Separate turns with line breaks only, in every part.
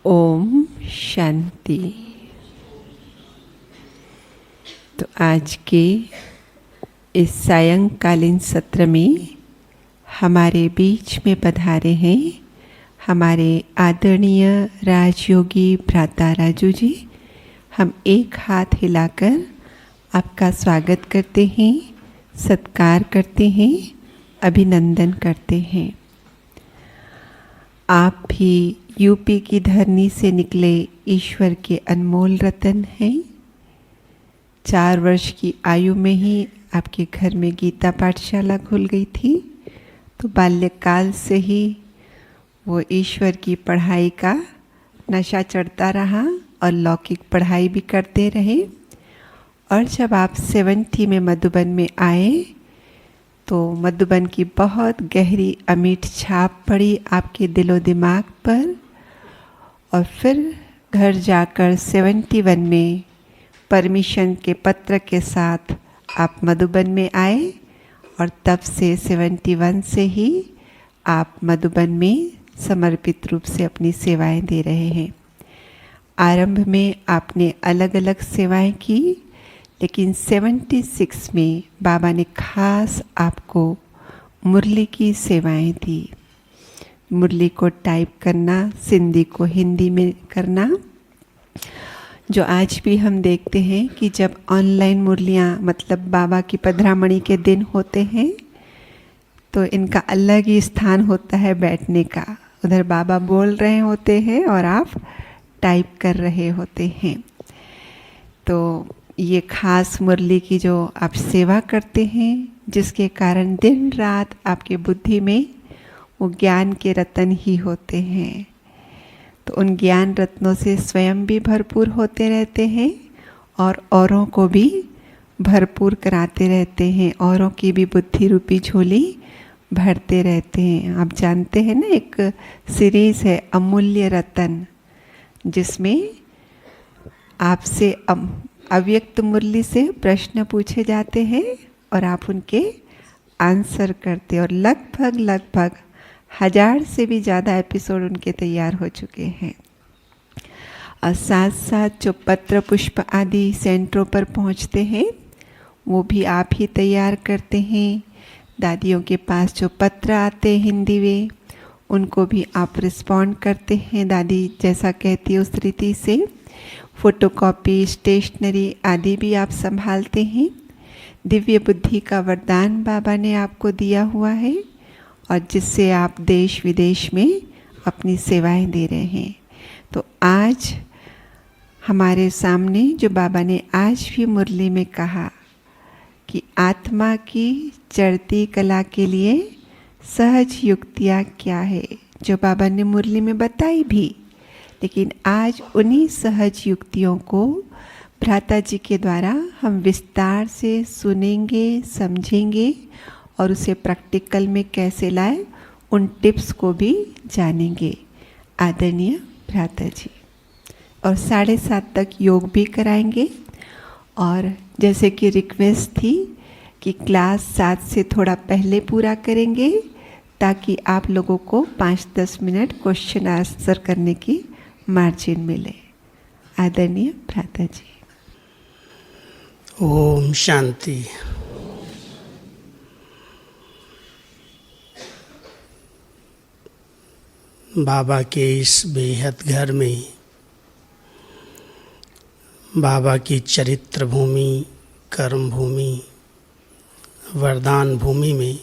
ओम शांति। तो आज के इस सायंकालीन सत्र में हमारे बीच में पधारे हैं हमारे आदरणीय राजयोगी भ्राता राजू जी। हम एक हाथ हिलाकर आपका स्वागत करते हैं, सत्कार करते हैं, अभिनंदन करते हैं। आप भी यूपी की धरनी से निकले ईश्वर के अनमोल रतन हैं। 4 वर्ष की आयु में ही आपके घर में गीता पाठशाला खुल गई थी, तो बाल्यकाल से ही वो ईश्वर की पढ़ाई का नशा चढ़ता रहा और लौकिक पढ़ाई भी करते रहे। और जब आप 70 में मधुबन में आए तो मधुबन की बहुत गहरी अमिट छाप पड़ी आपके दिलो दिमाग पर। और फिर घर जाकर 71 में परमिशन के पत्र के साथ आप मधुबन में आए और तब से 71 से ही आप मधुबन में समर्पित रूप से अपनी सेवाएं दे रहे हैं। आरंभ में आपने अलग अलग सेवाएं की, लेकिन 76 में बाबा ने खास आपको मुरली की सेवाएं दी। मुरली को टाइप करना, सिंधी को हिंदी में करना, जो आज भी हम देखते हैं कि जब ऑनलाइन मुरलियाँ मतलब बाबा की पधरामणी के दिन होते हैं तो इनका अलग ही स्थान होता है बैठने का। उधर बाबा बोल रहे होते हैं और आप टाइप कर रहे होते हैं। तो ये खास मुरली की जो आप सेवा करते हैं, जिसके कारण दिन रात आपके बुद्धि में वो ज्ञान के रत्न ही होते हैं। तो उन ज्ञान रत्नों से स्वयं भी भरपूर होते रहते हैं और औरों को भी भरपूर कराते रहते हैं, औरों की भी बुद्धि रूपी झोली भरते रहते हैं। आप जानते हैं ना, एक सीरीज़ है अमूल्य रतन, जिसमें आपसे अव्यक्त मुरली से प्रश्न पूछे जाते हैं और आप उनके आंसर करते, और लगभग 1000 से भी ज़्यादा एपिसोड उनके तैयार हो चुके हैं। और साथ साथ जो पत्र पुष्प आदि सेंटरों पर पहुंचते हैं वो भी आप ही तैयार करते हैं। दादियों के पास जो पत्र आते हैं हिंदी में, उनको भी आप रिस्पॉन्ड करते हैं, दादी जैसा कहती है उस रीति से। फोटोकॉपी, स्टेशनरी आदि भी आप संभालते हैं। दिव्य बुद्धि का वरदान बाबा ने आपको दिया हुआ है और जिससे आप देश विदेश में अपनी सेवाएं दे रहे हैं। तो आज हमारे सामने जो बाबा ने आज भी मुरली में कहा कि आत्मा की चढ़ती कला के लिए सहज युक्तियाँ क्या है, जो बाबा ने मुरली में बताई भी, लेकिन आज उन्हीं सहज युक्तियों को भ्राता जी के द्वारा हम विस्तार से सुनेंगे, समझेंगे और उसे प्रैक्टिकल में कैसे लाए उन टिप्स को भी जानेंगे। आदरणीय भ्राता जी, और 7:30 तक योग भी कराएंगे। और जैसे कि रिक्वेस्ट थी कि क्लास 7 से थोड़ा पहले पूरा करेंगे ताकि आप लोगों को 5-10 मिनट क्वेश्चन आंसर करने की मार्जिन मिले। आदरणीय भ्राता जी।
ओम शांति। बाबा के इस बेहद घर में, बाबा की चरित्र भूमि, कर्म भूमि, वरदान भूमि में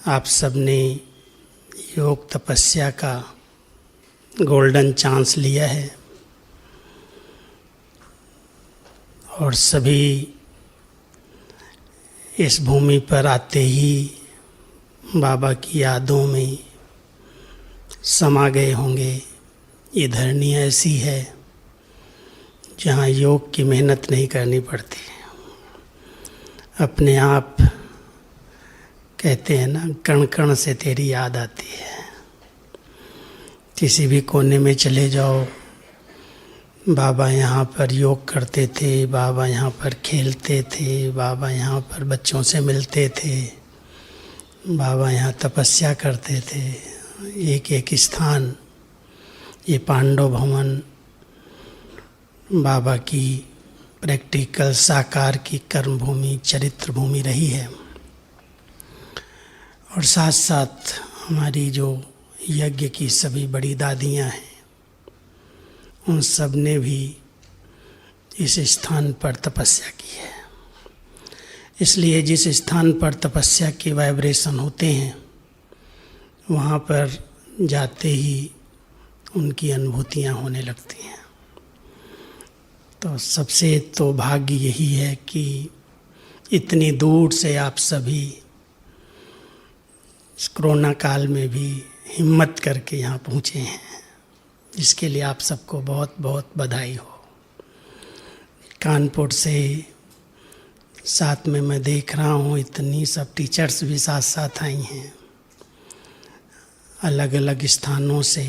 आप सबने योग तपस्या का गोल्डन चांस लिया है और सभी इस भूमि पर आते ही बाबा की यादों में समा गए होंगे। ये धरनी ऐसी है जहाँ योग की मेहनत नहीं करनी पड़ती, अपने आप कहते हैं ना, कण कण से तेरी याद आती है। किसी भी कोने में चले जाओ, बाबा यहाँ पर योग करते थे, बाबा यहाँ पर खेलते थे, बाबा यहाँ पर बच्चों से मिलते थे, बाबा यहाँ तपस्या करते थे। एक एक स्थान ये पांडव भवन बाबा की प्रैक्टिकल साकार की कर्म भूमि, चरित्र भूमि रही है। और साथ साथ हमारी जो यज्ञ की सभी बड़ी दादियाँ हैं, उन सब ने भी इस स्थान पर तपस्या की है। इसलिए जिस स्थान पर तपस्या के वाइब्रेशन होते हैं, वहाँ पर जाते ही उनकी अनुभूतियाँ होने लगती हैं। तो सबसे तो भाग्य यही है कि इतनी दूर से आप सभी इस कोरोना काल में भी हिम्मत करके यहाँ पहुँचे हैं, जिसके लिए आप सबको बहुत बहुत बधाई हो। कानपुर से साथ में मैं देख रहा हूँ इतनी सब टीचर्स भी साथ साथ आई हैं, अलग अलग स्थानों से।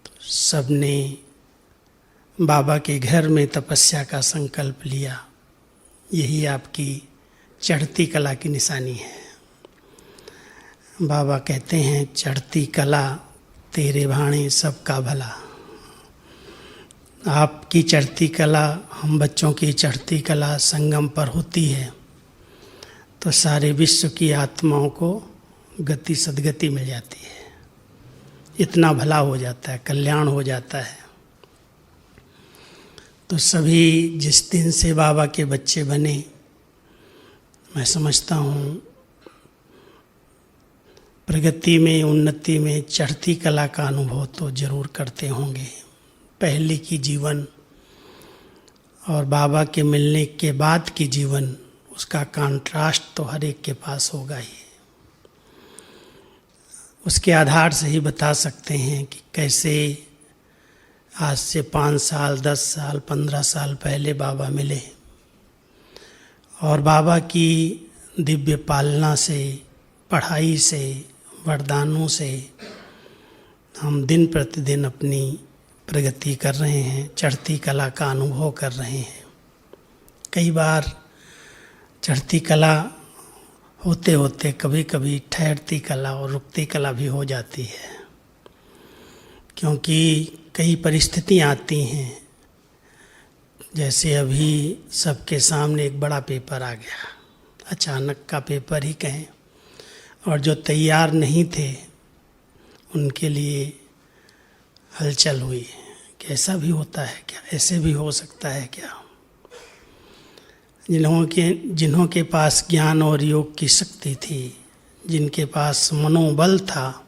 तो सब ने बाबा के घर में तपस्या का संकल्प लिया। यही आपकी चढ़ती कला की निशानी है। बाबा कहते हैं, चढ़ती कला तेरे भाणे सबका भला। आपकी चढ़ती कला, हम बच्चों की चढ़ती कला संगम पर होती है तो सारे विश्व की आत्माओं को गति सद्गति मिल जाती है, इतना भला हो जाता है, कल्याण हो जाता है। तो सभी जिस दिन से बाबा के बच्चे बने, मैं समझता हूँ प्रगति में, उन्नति में चढ़ती कला का अनुभव तो जरूर करते होंगे। पहले की जीवन और बाबा के मिलने के बाद की जीवन, उसका कंट्रास्ट तो हर एक के पास होगा ही। उसके आधार से ही बता सकते हैं कि कैसे आज से 5 साल, 10 साल, 15 साल पहले बाबा मिले और बाबा की दिव्य पालना से, पढ़ाई से, वरदानों से हम दिन प्रतिदिन अपनी प्रगति कर रहे हैं, चढ़ती कला का अनुभव कर रहे हैं। कई बार चढ़ती कला होते होते कभी कभी ठहरती कला और रुकती कला भी हो जाती है, क्योंकि कई परिस्थितियाँ आती हैं। जैसे अभी सबके सामने एक बड़ा पेपर आ गया, अचानक का पेपर ही कहें, और जो तैयार नहीं थे उनके लिए हलचल हुई कि ऐसा भी होता है क्या, ऐसे भी हो सकता है क्या। जिन्हों के पास ज्ञान और योग की शक्ति थी, जिनके पास मनोबल था,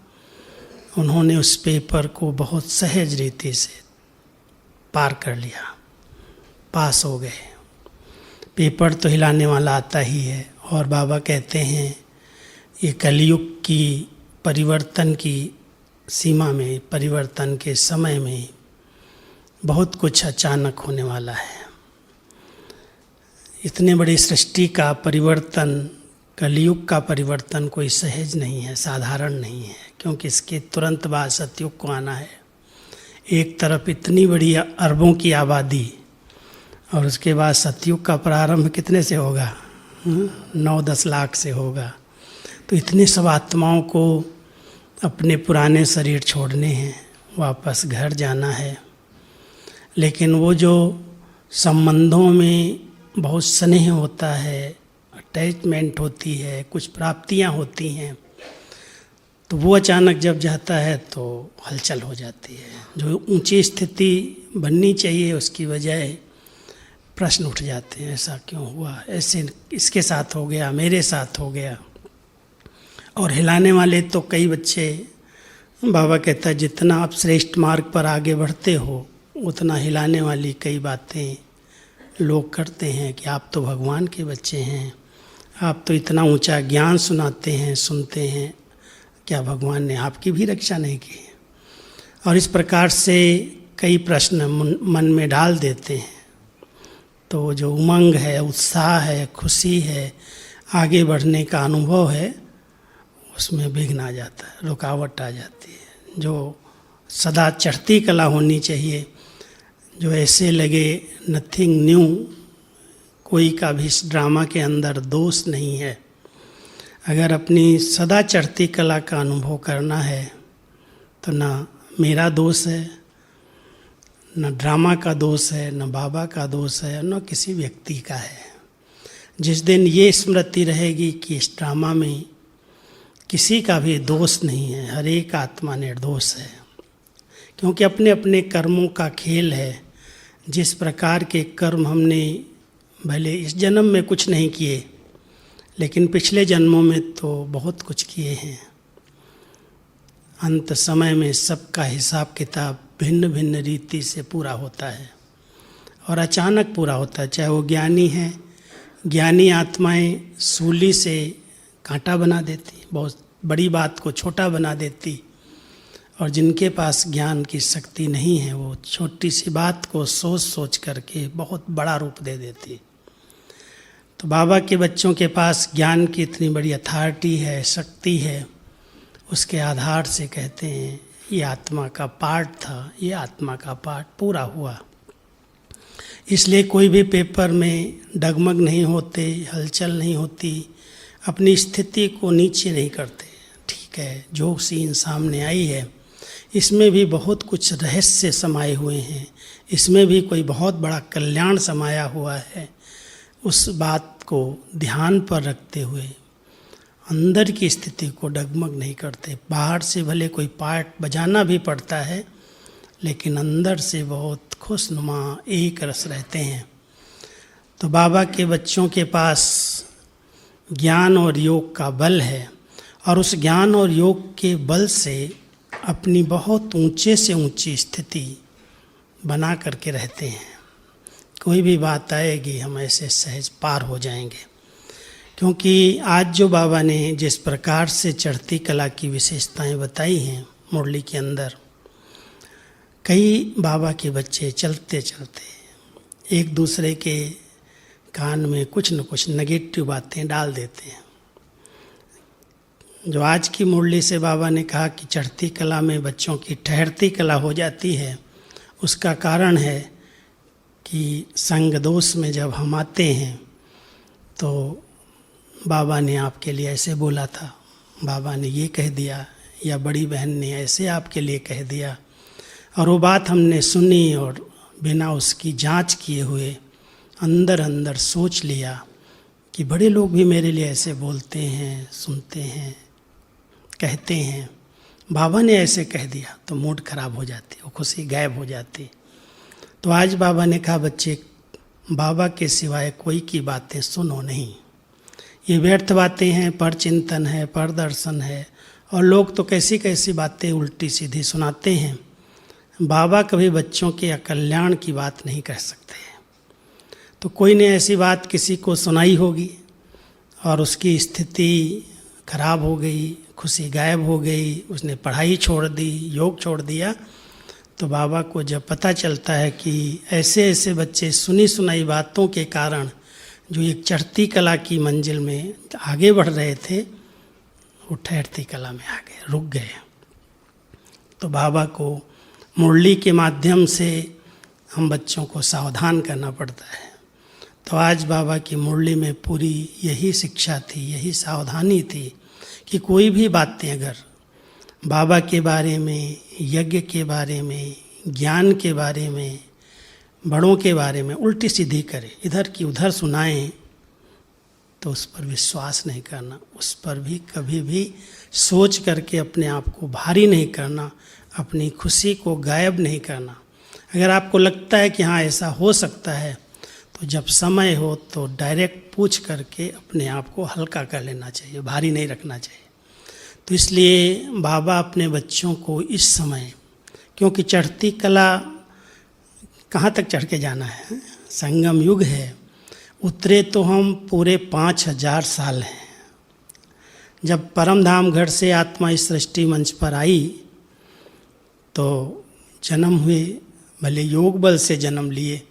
उन्होंने उस पेपर को बहुत सहज रीति से पार कर लिया, पास हो गए। पेपर तो हिलाने वाला आता ही है। और बाबा कहते हैं ये कलयुग की परिवर्तन की सीमा में, परिवर्तन के समय में बहुत कुछ अचानक होने वाला है। इतने बड़ी सृष्टि का परिवर्तन, कलयुग का परिवर्तन कोई सहज नहीं है, साधारण नहीं है, क्योंकि इसके तुरंत बाद सतयुग को आना है। एक तरफ इतनी बड़ी अरबों की आबादी और उसके बाद सतयुग का प्रारंभ कितने से होगा? 9-10 लाख से होगा। तो इतने सब आत्माओं को अपने पुराने शरीर छोड़ने हैं, वापस घर जाना है। लेकिन वो जो संबंधों में बहुत स्नेह होता है, अटैचमेंट होती है, कुछ प्राप्तियां होती हैं, तो वो अचानक जब जाता है तो हलचल हो जाती है। जो ऊंची स्थिति बननी चाहिए उसकी बजाय प्रश्न उठ जाते हैं, ऐसा क्यों हुआ, ऐसे इसके साथ हो गया, मेरे साथ हो गया। और हिलाने वाले तो कई बच्चे, बाबा कहता है जितना आप श्रेष्ठ मार्ग पर आगे बढ़ते हो उतना हिलाने वाली कई बातें लोग करते हैं कि आप तो भगवान के बच्चे हैं, आप तो इतना ऊंचा ज्ञान सुनाते हैं, सुनते हैं, क्या भगवान ने आपकी भी रक्षा नहीं की? और इस प्रकार से कई प्रश्न मन में डाल देते हैं। तो जो उमंग है, उत्साह है, खुशी है, आगे बढ़ने का अनुभव है, उसमें विघ्न आ जाता है, रुकावट आ जाती है। जो सदा चढ़ती कला होनी चाहिए, जो ऐसे लगे नथिंग न्यू, कोई का भी इस ड्रामा के अंदर दोष नहीं है। अगर अपनी सदा चढ़ती कला का अनुभव करना है तो ना मेरा दोष है, न ड्रामा का दोष है, न बाबा का दोष है, न किसी व्यक्ति का है। जिस दिन ये स्मृति रहेगी कि इस ड्रामा में किसी का भी दोष नहीं है, हर एक आत्मा निर्दोष है, क्योंकि अपने अपने कर्मों का खेल है। जिस प्रकार के कर्म हमने भले इस जन्म में कुछ नहीं किए, लेकिन पिछले जन्मों में तो बहुत कुछ किए हैं। अंत समय में सबका हिसाब किताब भिन्न भिन्न रीति से पूरा होता है और अचानक पूरा होता है। चाहे वो ज्ञानी है, ज्ञानी आत्माएं सूली से कांटा बना देती, बहुत बड़ी बात को छोटा बना देती, और जिनके पास ज्ञान की शक्ति नहीं है वो छोटी सी बात को सोच सोच करके बहुत बड़ा रूप दे देती। तो बाबा के बच्चों के पास ज्ञान की इतनी बड़ी अथॉरिटी है, शक्ति है, उसके आधार से कहते हैं ये आत्मा का पार्ट था, ये आत्मा का पार्ट पूरा हुआ। इसलिए कोई भी पेपर में डगमग नहीं होते, हलचल नहीं होती, अपनी स्थिति को नीचे नहीं करते। ठीक है, जो सीन सामने आई है इसमें भी बहुत कुछ रहस्य समाये हुए हैं, इसमें भी कोई बहुत बड़ा कल्याण समाया हुआ है। उस बात को ध्यान पर रखते हुए अंदर की स्थिति को डगमग नहीं करते। बाहर से भले कोई पार्ट बजाना भी पड़ता है, लेकिन अंदर से बहुत खुशनुमा एक रस रहते हैं। तो बाबा के बच्चों के पास ज्ञान और योग का बल है, और उस ज्ञान और योग के बल से अपनी बहुत ऊंचे से ऊंची स्थिति बना करके रहते हैं। कोई भी बात आएगी हम ऐसे सहज पार हो जाएंगे, क्योंकि आज जो बाबा ने जिस प्रकार से चढ़ती कला की विशेषताएं बताई हैं मुरली के अंदर, कई बाबा के बच्चे चलते चलते एक दूसरे के कान में कुछ न कुछ नेगेटिव बातें डाल देते हैं। जो आज की मुरली से बाबा ने कहा कि चढ़ती कला में बच्चों की ठहरती कला हो जाती है, उसका कारण है कि संग दोष में जब हम आते हैं तो बाबा ने आपके लिए ऐसे बोला था, बाबा ने ये कह दिया, या बड़ी बहन ने ऐसे आपके लिए कह दिया, और वो बात हमने सुनी और बिना उसकी जांच किए हुए अंदर अंदर सोच लिया कि बड़े लोग भी मेरे लिए ऐसे बोलते हैं, सुनते हैं, कहते हैं, बाबा ने ऐसे कह दिया, तो मूड खराब हो जाती, वो खुशी गायब हो जाती। तो आज बाबा ने कहा बच्चे, बाबा के सिवाय कोई की बातें सुनो नहीं, ये व्यर्थ बातें हैं, पर चिंतन है, पर दर्शन है, और लोग तो कैसी कैसी बातें उल्टी सीधी सुनाते हैं। बाबा कभी बच्चों के अकल्याण की बात नहीं कह सकते। तो कोई ने ऐसी बात किसी को सुनाई होगी और उसकी स्थिति खराब हो गई, खुशी गायब हो गई, उसने पढ़ाई छोड़ दी, योग छोड़ दिया। तो बाबा को जब पता चलता है कि ऐसे ऐसे बच्चे सुनी सुनाई बातों के कारण जो एक चढ़ती कला की मंजिल में आगे बढ़ रहे थे, वो ठहरती कला में आ गए, रुक गए। तो बाबा को मुरली के माध्यम से हम बच्चों को सावधान करना पड़ता है। तो आज बाबा की मुरली में पूरी यही शिक्षा थी, यही सावधानी थी कि कोई भी बातें अगर बाबा के बारे में, यज्ञ के बारे में, ज्ञान के बारे में, बड़ों के बारे में उल्टी सीधी करे, इधर की उधर सुनाएं, तो उस पर विश्वास नहीं करना, उस पर भी कभी भी सोच करके अपने आप को भारी नहीं करना, अपनी खुशी को गायब नहीं करना। अगर आपको लगता है कि हाँ ऐसा हो सकता है, तो जब समय हो तो डायरेक्ट पूछ करके अपने आप को हल्का कर लेना चाहिए, भारी नहीं रखना चाहिए। तो इसलिए बाबा अपने बच्चों को इस समय, क्योंकि चढ़ती कला कहाँ तक चढ़ के जाना है, संगम युग है, उतरे तो हम पूरे 5000 साल हैं। जब परम धाम घर से आत्मा इस सृष्टि मंच पर आई तो जन्म हुए, भले योग बल से जन्म लिए,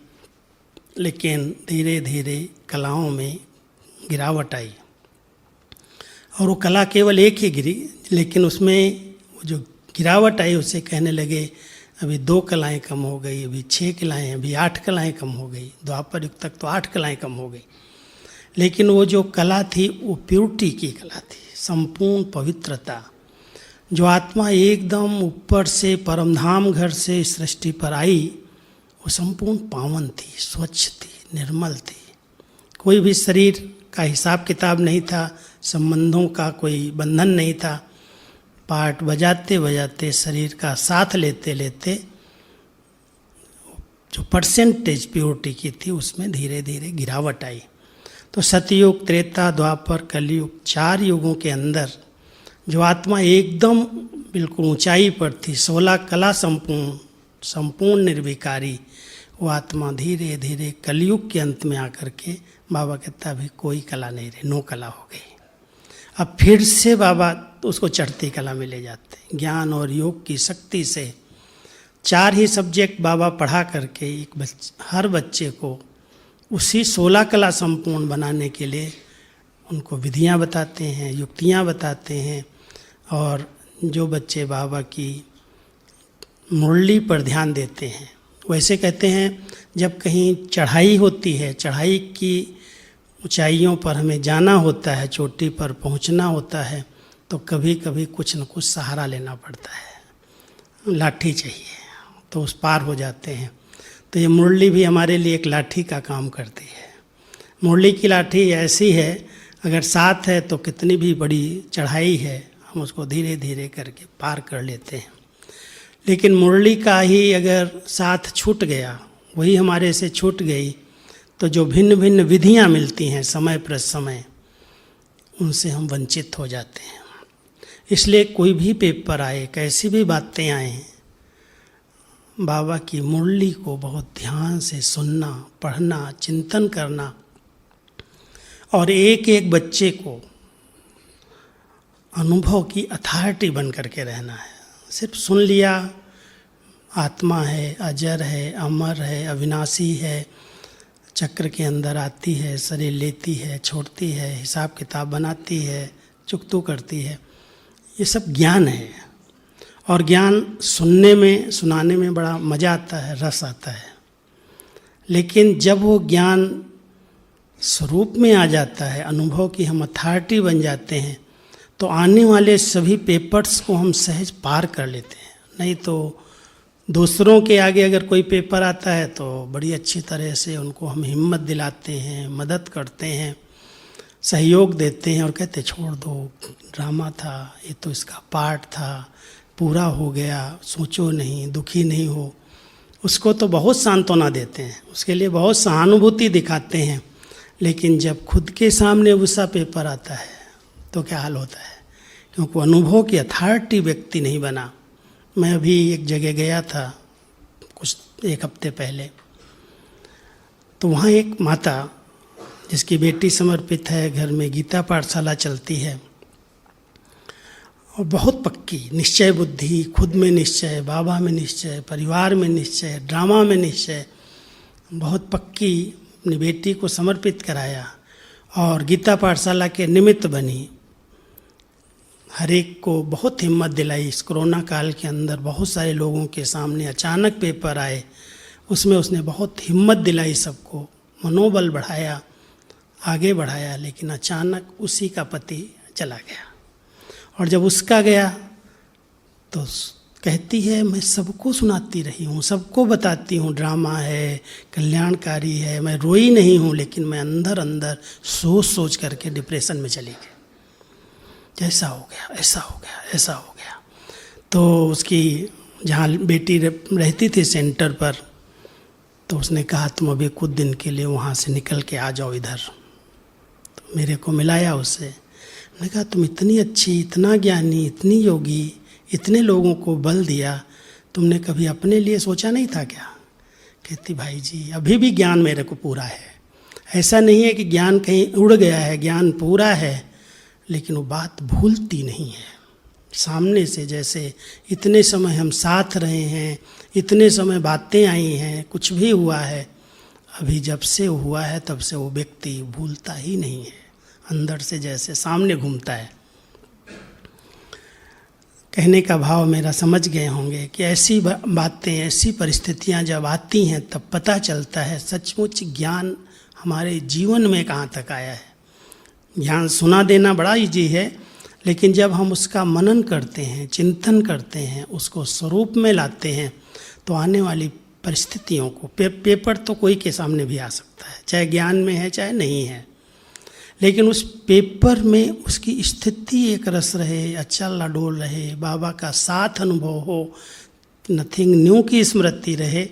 लेकिन धीरे धीरे कलाओं में गिरावट आई, और वो कला केवल एक ही गिरी, लेकिन उसमें जो गिरावट आई उसे कहने लगे अभी 2 कलाएं कम हो गई, अभी 6 कलाएं, अभी 8 कलाएं कम हो गई। द्वापर युग तक तो 8 कलाएं कम हो गई, लेकिन वो जो कला थी वो प्योरिटी की कला थी, संपूर्ण पवित्रता। जो आत्मा एकदम ऊपर से परमधाम घर से सृष्टि पर आई, वो संपूर्ण पावन थी, स्वच्छ थी, निर्मल थी। कोई भी शरीर का हिसाब किताब नहीं था, संबंधों का कोई बंधन नहीं था। पार्ट बजाते बजाते, शरीर का साथ लेते लेते जो परसेंटेज प्योरिटी की थी उसमें धीरे धीरे गिरावट आई। तो सतयुग, त्रेता, द्वापर, कलयुग, 4 युगों के अंदर जो आत्मा एकदम बिल्कुल ऊंचाई पर थी, 16 कला संपूर्ण निर्विकारी, वो आत्मा धीरे धीरे कलयुग के अंत में आकर के बाबा कहता अभी कोई कला नहीं रही, 9 कला हो गई। अब फिर से बाबा उसको चढ़ती कला में ले जाते। ज्ञान और योग की शक्ति से 4 ही सब्जेक्ट बाबा पढ़ा करके हर बच्चे को उसी 16 कला संपूर्ण बनाने के लिए उनको विधियां बताते हैं, युक्तियां बताते हैं। और जो बच्चे बाबा की मुरली पर ध्यान देते हैं, वैसे कहते हैं जब कहीं चढ़ाई होती है, चढ़ाई की ऊंचाइयों पर हमें जाना होता है, चोटी पर पहुंचना होता है, तो कभी कभी कुछ न कुछ सहारा लेना पड़ता है, लाठी चाहिए तो उस पार हो जाते हैं। तो ये मुरली भी हमारे लिए एक लाठी का काम करती है। मुरली की लाठी ऐसी है, अगर साथ है तो कितनी भी बड़ी चढ़ाई है हम उसको धीरे धीरे करके पार कर लेते हैं। लेकिन मुरली का ही अगर साथ छूट गया, वही हमारे से छूट गई, तो जो भिन्न भिन्न विधियां मिलती हैं समय पर समय, उनसे हम वंचित हो जाते हैं। इसलिए कोई भी पेपर आए, कैसी भी बातें आए, बाबा की मुरली को बहुत ध्यान से सुनना, पढ़ना, चिंतन करना और एक एक बच्चे को अनुभव की अथॉरिटी बन करके रहना है। सिर्फ सुन लिया, आत्मा है, अजर है, अमर है, अविनाशी है, चक्र के अंदर आती है, शरीर लेती है, छोड़ती है, हिसाब किताब बनाती है, चुकतू करती है, ये सब ज्ञान है। और ज्ञान सुनने में, सुनाने में बड़ा मज़ा आता है, रस आता है। लेकिन जब वो ज्ञान स्वरूप में आ जाता है, अनुभव की हम अथॉरिटी बन जाते हैं, तो आने वाले सभी पेपर्स को हम सहज पार कर लेते हैं। नहीं तो दूसरों के आगे अगर कोई पेपर आता है तो बड़ी अच्छी तरह से उनको हम हिम्मत दिलाते हैं, मदद करते हैं, सहयोग देते हैं और कहते छोड़ दो, ड्रामा था, ये तो इसका पार्ट था, पूरा हो गया, सोचो नहीं, दुखी नहीं हो। उसको तो बहुत सांत्वना देते हैं, उसके लिए बहुत सहानुभूति दिखाते हैं। लेकिन जब खुद के सामने वैसा पेपर आता है तो क्या हाल होता है, क्योंकि अनुभव की अथॉरिटी व्यक्ति नहीं बना। मैं अभी एक जगह गया था कुछ 1 हफ्ते पहले, तो वहाँ एक माता जिसकी बेटी समर्पित है, घर में गीता पाठशाला चलती है, और बहुत पक्की निश्चय बुद्धि, खुद में निश्चय, बाबा में निश्चय, परिवार में निश्चय, ड्रामा में निश्चय, बहुत पक्की अपनी बेटी को समर्पित कराया और गीता पाठशाला के निमित्त बनी। हर एक को बहुत हिम्मत दिलाई। इस कोरोना काल के अंदर बहुत सारे लोगों के सामने अचानक पेपर आए, उसमें उसने बहुत हिम्मत दिलाई, सबको मनोबल बढ़ाया, आगे बढ़ाया। लेकिन अचानक उसी का पति चला गया, और जब उसका गया तो कहती है मैं सबको सुनाती रही हूँ, सबको बताती हूँ, ड्रामा है, कल्याणकारी है, मैं रोई नहीं हूँ, लेकिन मैं अंदर अंदर सोच सोच करके डिप्रेशन में चली गई। ऐसा हो गया, ऐसा हो गया, ऐसा हो गया। तो उसकी जहाँ बेटी रहती थी सेंटर पर, तो उसने कहा तुम अभी कुछ दिन के लिए वहाँ से निकल के आ जाओ इधर। तो मेरे को मिलाया उससे, मैंने कहा तुम इतनी अच्छी, इतना ज्ञानी, इतनी योगी, इतने लोगों को बल दिया, तुमने कभी अपने लिए सोचा नहीं था क्या? कहती भाई जी अभी भी ज्ञान मेरे को पूरा है, ऐसा नहीं है कि ज्ञान कहीं उड़ गया है, ज्ञान पूरा है, लेकिन वो बात भूलती नहीं है। सामने से जैसे इतने समय हम साथ रहे हैं, इतने समय बातें आई हैं, कुछ भी हुआ है, अभी जब से हुआ है तब से वो व्यक्ति भूलता ही नहीं है, अंदर से जैसे सामने घूमता है। कहने का भाव मेरा समझ गए होंगे कि ऐसी बातें, ऐसी परिस्थितियां जब आती हैं तब पता चलता है सचमुच ज्ञान हमारे जीवन में कहाँ तक आया है। ज्ञान सुना देना बड़ा ईजी है, लेकिन जब हम उसका मनन करते हैं, चिंतन करते हैं, उसको स्वरूप में लाते हैं, तो आने वाली परिस्थितियों को पेपर तो कोई के सामने भी आ सकता है, चाहे ज्ञान में है चाहे नहीं है, लेकिन उस पेपर में उसकी स्थिति एक रस रहे, अचल अडोल रहे, बाबा का साथ अनुभव हो, नथिंग न्यू की स्मृति रहे,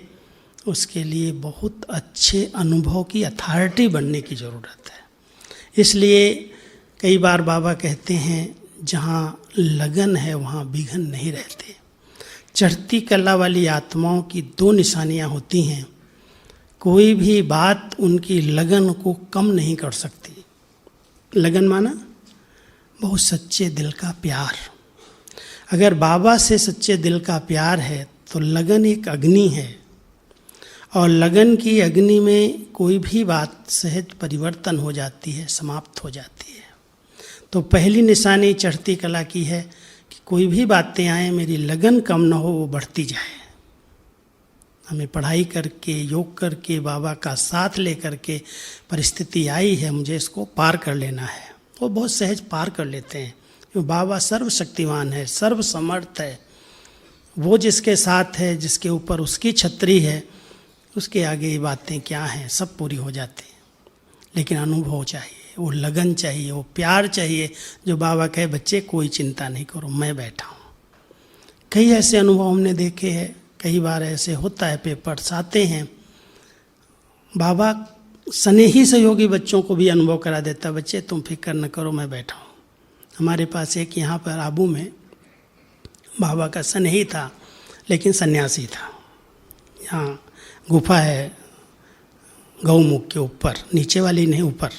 उसके लिए बहुत अच्छे अनुभव की अथॉरिटी बनने की ज़रूरत है। इसलिए कई बार बाबा कहते हैं जहाँ लगन है वहाँ विघन नहीं रहते। चढ़ती कला वाली आत्माओं की दो निशानियाँ होती हैं, कोई भी बात उनकी लगन को कम नहीं कर सकती। लगन माना बहुत सच्चे दिल का प्यार। अगर बाबा से सच्चे दिल का प्यार है तो लगन एक अग्नि है, और लगन की अग्नि में कोई भी बात सहज परिवर्तन हो जाती है, समाप्त हो जाती है। तो पहली निशानी चढ़ती कला की है कि कोई भी बातें आए, मेरी लगन कम ना हो, वो बढ़ती जाए। हमें पढ़ाई करके, योग करके, बाबा का साथ ले करके परिस्थिति आई है, मुझे इसको पार कर लेना है, वो बहुत सहज पार कर लेते हैं, क्योंकि बाबा सर्वशक्तिमान है, सर्वसमर्थ है। वो जिसके साथ है, जिसके ऊपर उसकी छतरी है, उसके आगे ये बातें क्या हैं, सब पूरी हो जाती हैं। लेकिन अनुभव चाहिए, वो लगन चाहिए, वो प्यार चाहिए, जो बाबा कहे बच्चे कोई चिंता नहीं करो, मैं बैठा हूँ। कई ऐसे अनुभव हमने देखे हैं, कई बार ऐसे होता है, पेपर्स आते हैं, बाबा स्नेही सहयोगी बच्चों को भी अनुभव करा देता, बच्चे तुम फिक्र न करो, मैं बैठा हूँ। हमारे पास एक यहाँ पर आबू में बाबा का स्नेही था, लेकिन सन्यासी था। यहाँ गुफा है गौमुख के ऊपर, नीचे वाली नहीं, ऊपर।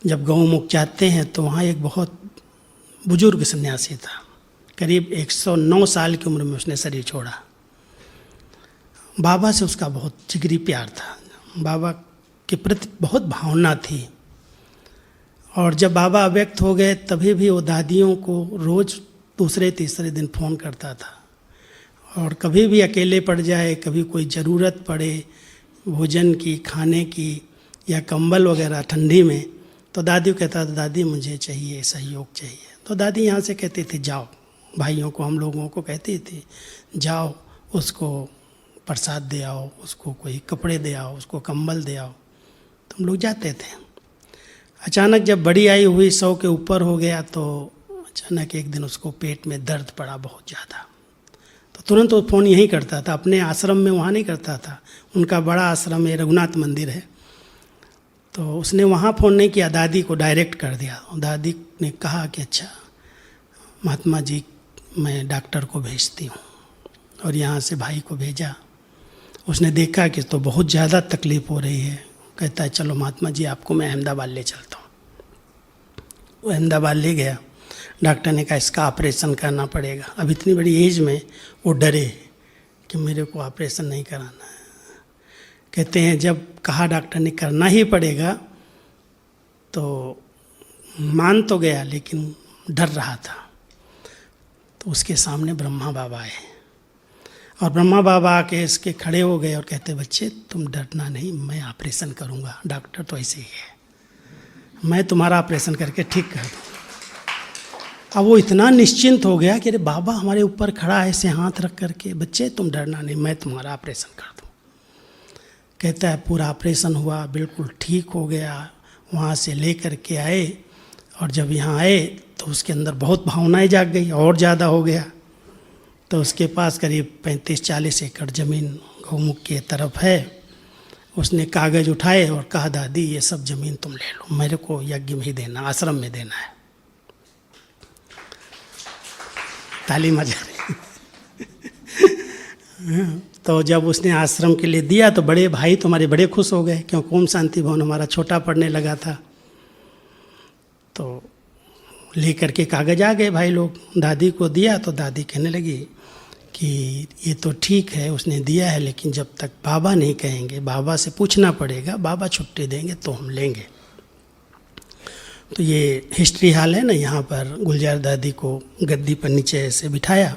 जब गौमुख जाते हैं तो वहाँ एक बहुत बुजुर्ग सन्यासी था, करीब 109 साल की उम्र में उसने शरीर छोड़ा। बाबा से उसका बहुत जिगरी प्यार था, बाबा के प्रति बहुत भावना थी। और जब बाबा अव्यक्त हो गए तभी भी वो दादियों को रोज़ दूसरे तीसरे दिन फ़ोन करता था, और कभी भी अकेले पड़ जाए, कभी कोई ज़रूरत पड़े भोजन की, खाने की या कंबल वगैरह ठंडी में, तो दादी को कहता था दादी मुझे चाहिए, सहयोग चाहिए। तो दादी यहाँ से कहती थी जाओ, भाइयों को, हम लोगों को कहती थी जाओ, उसको प्रसाद दे आओ, उसको कोई कपड़े दे आओ, उसको कंबल दे आओ। तो हम लोग जाते थे। अचानक जब बड़ी आई हुई, 100 के ऊपर हो गया, तो अचानक एक दिन उसको पेट में दर्द पड़ा बहुत ज़्यादा। तो तुरंत वो फ़ोन यहीं करता था, अपने आश्रम में वहाँ नहीं करता था, उनका बड़ा आश्रम है, रघुनाथ मंदिर है। तो उसने वहाँ फ़ोन नहीं किया, दादी को डायरेक्ट कर दिया। दादी ने कहा कि अच्छा महात्मा जी, मैं डॉक्टर को भेजती हूँ, और यहाँ से भाई को भेजा। उसने देखा कि तो बहुत ज़्यादा तकलीफ़ हो रही है, कहता है चलो महात्मा जी आपको मैं अहमदाबाद ले चलता हूँ। वो अहमदाबाद ले गया, डॉक्टर ने कहा इसका ऑपरेशन करना पड़ेगा। अब इतनी बड़ी एज में वो डरे कि मेरे को ऑपरेशन नहीं कराना है। कहते हैं जब कहा डॉक्टर ने करना ही पड़ेगा तो मान तो गया, लेकिन डर रहा था। तो उसके सामने ब्रह्मा बाबा आए, और ब्रह्मा बाबा आके इसके खड़े हो गए और कहते बच्चे तुम डरना नहीं, मैं ऑपरेशन करूँगा, डॉक्टर तो ऐसे ही है, मैं तुम्हारा ऑपरेशन करके ठीक कर दूँ। अब वो इतना निश्चिंत हो गया कि अरे बाबा हमारे ऊपर खड़ा है, ऐसे हाथ रख करके, बच्चे तुम डरना नहीं, मैं तुम्हारा ऑपरेशन कर दूँ। कहता है पूरा ऑपरेशन हुआ, बिल्कुल ठीक हो गया। वहाँ से ले कर के आए, और जब यहाँ आए तो उसके अंदर बहुत भावनाएं जाग गई, और ज़्यादा हो गया। तो उसके पास करीब 35-40 एकड़ ज़मीन गौमुख की तरफ है। उसने कागज़ उठाए और कहा दादी ये सब ज़मीन तुम ले लो, मेरे को यज्ञ में ही देना, आश्रम में देना है। ताली मजा रही। तो जब उसने आश्रम के लिए दिया तो बड़े भाई तुम्हारे बड़े खुश हो गए, क्योंकि ओम शांति भवन हमारा छोटा पड़ने लगा था। तो लेकर के कागज़ आ गए भाई लोग, दादी को दिया। तो दादी कहने लगी कि ये तो ठीक है उसने दिया है, लेकिन जब तक बाबा नहीं कहेंगे, बाबा से पूछना पड़ेगा, बाबा छुट्टी देंगे तो हम लेंगे। तो ये हिस्ट्री हॉल है ना, यहाँ पर गुलजार दादी को गद्दी पर नीचे ऐसे बिठाया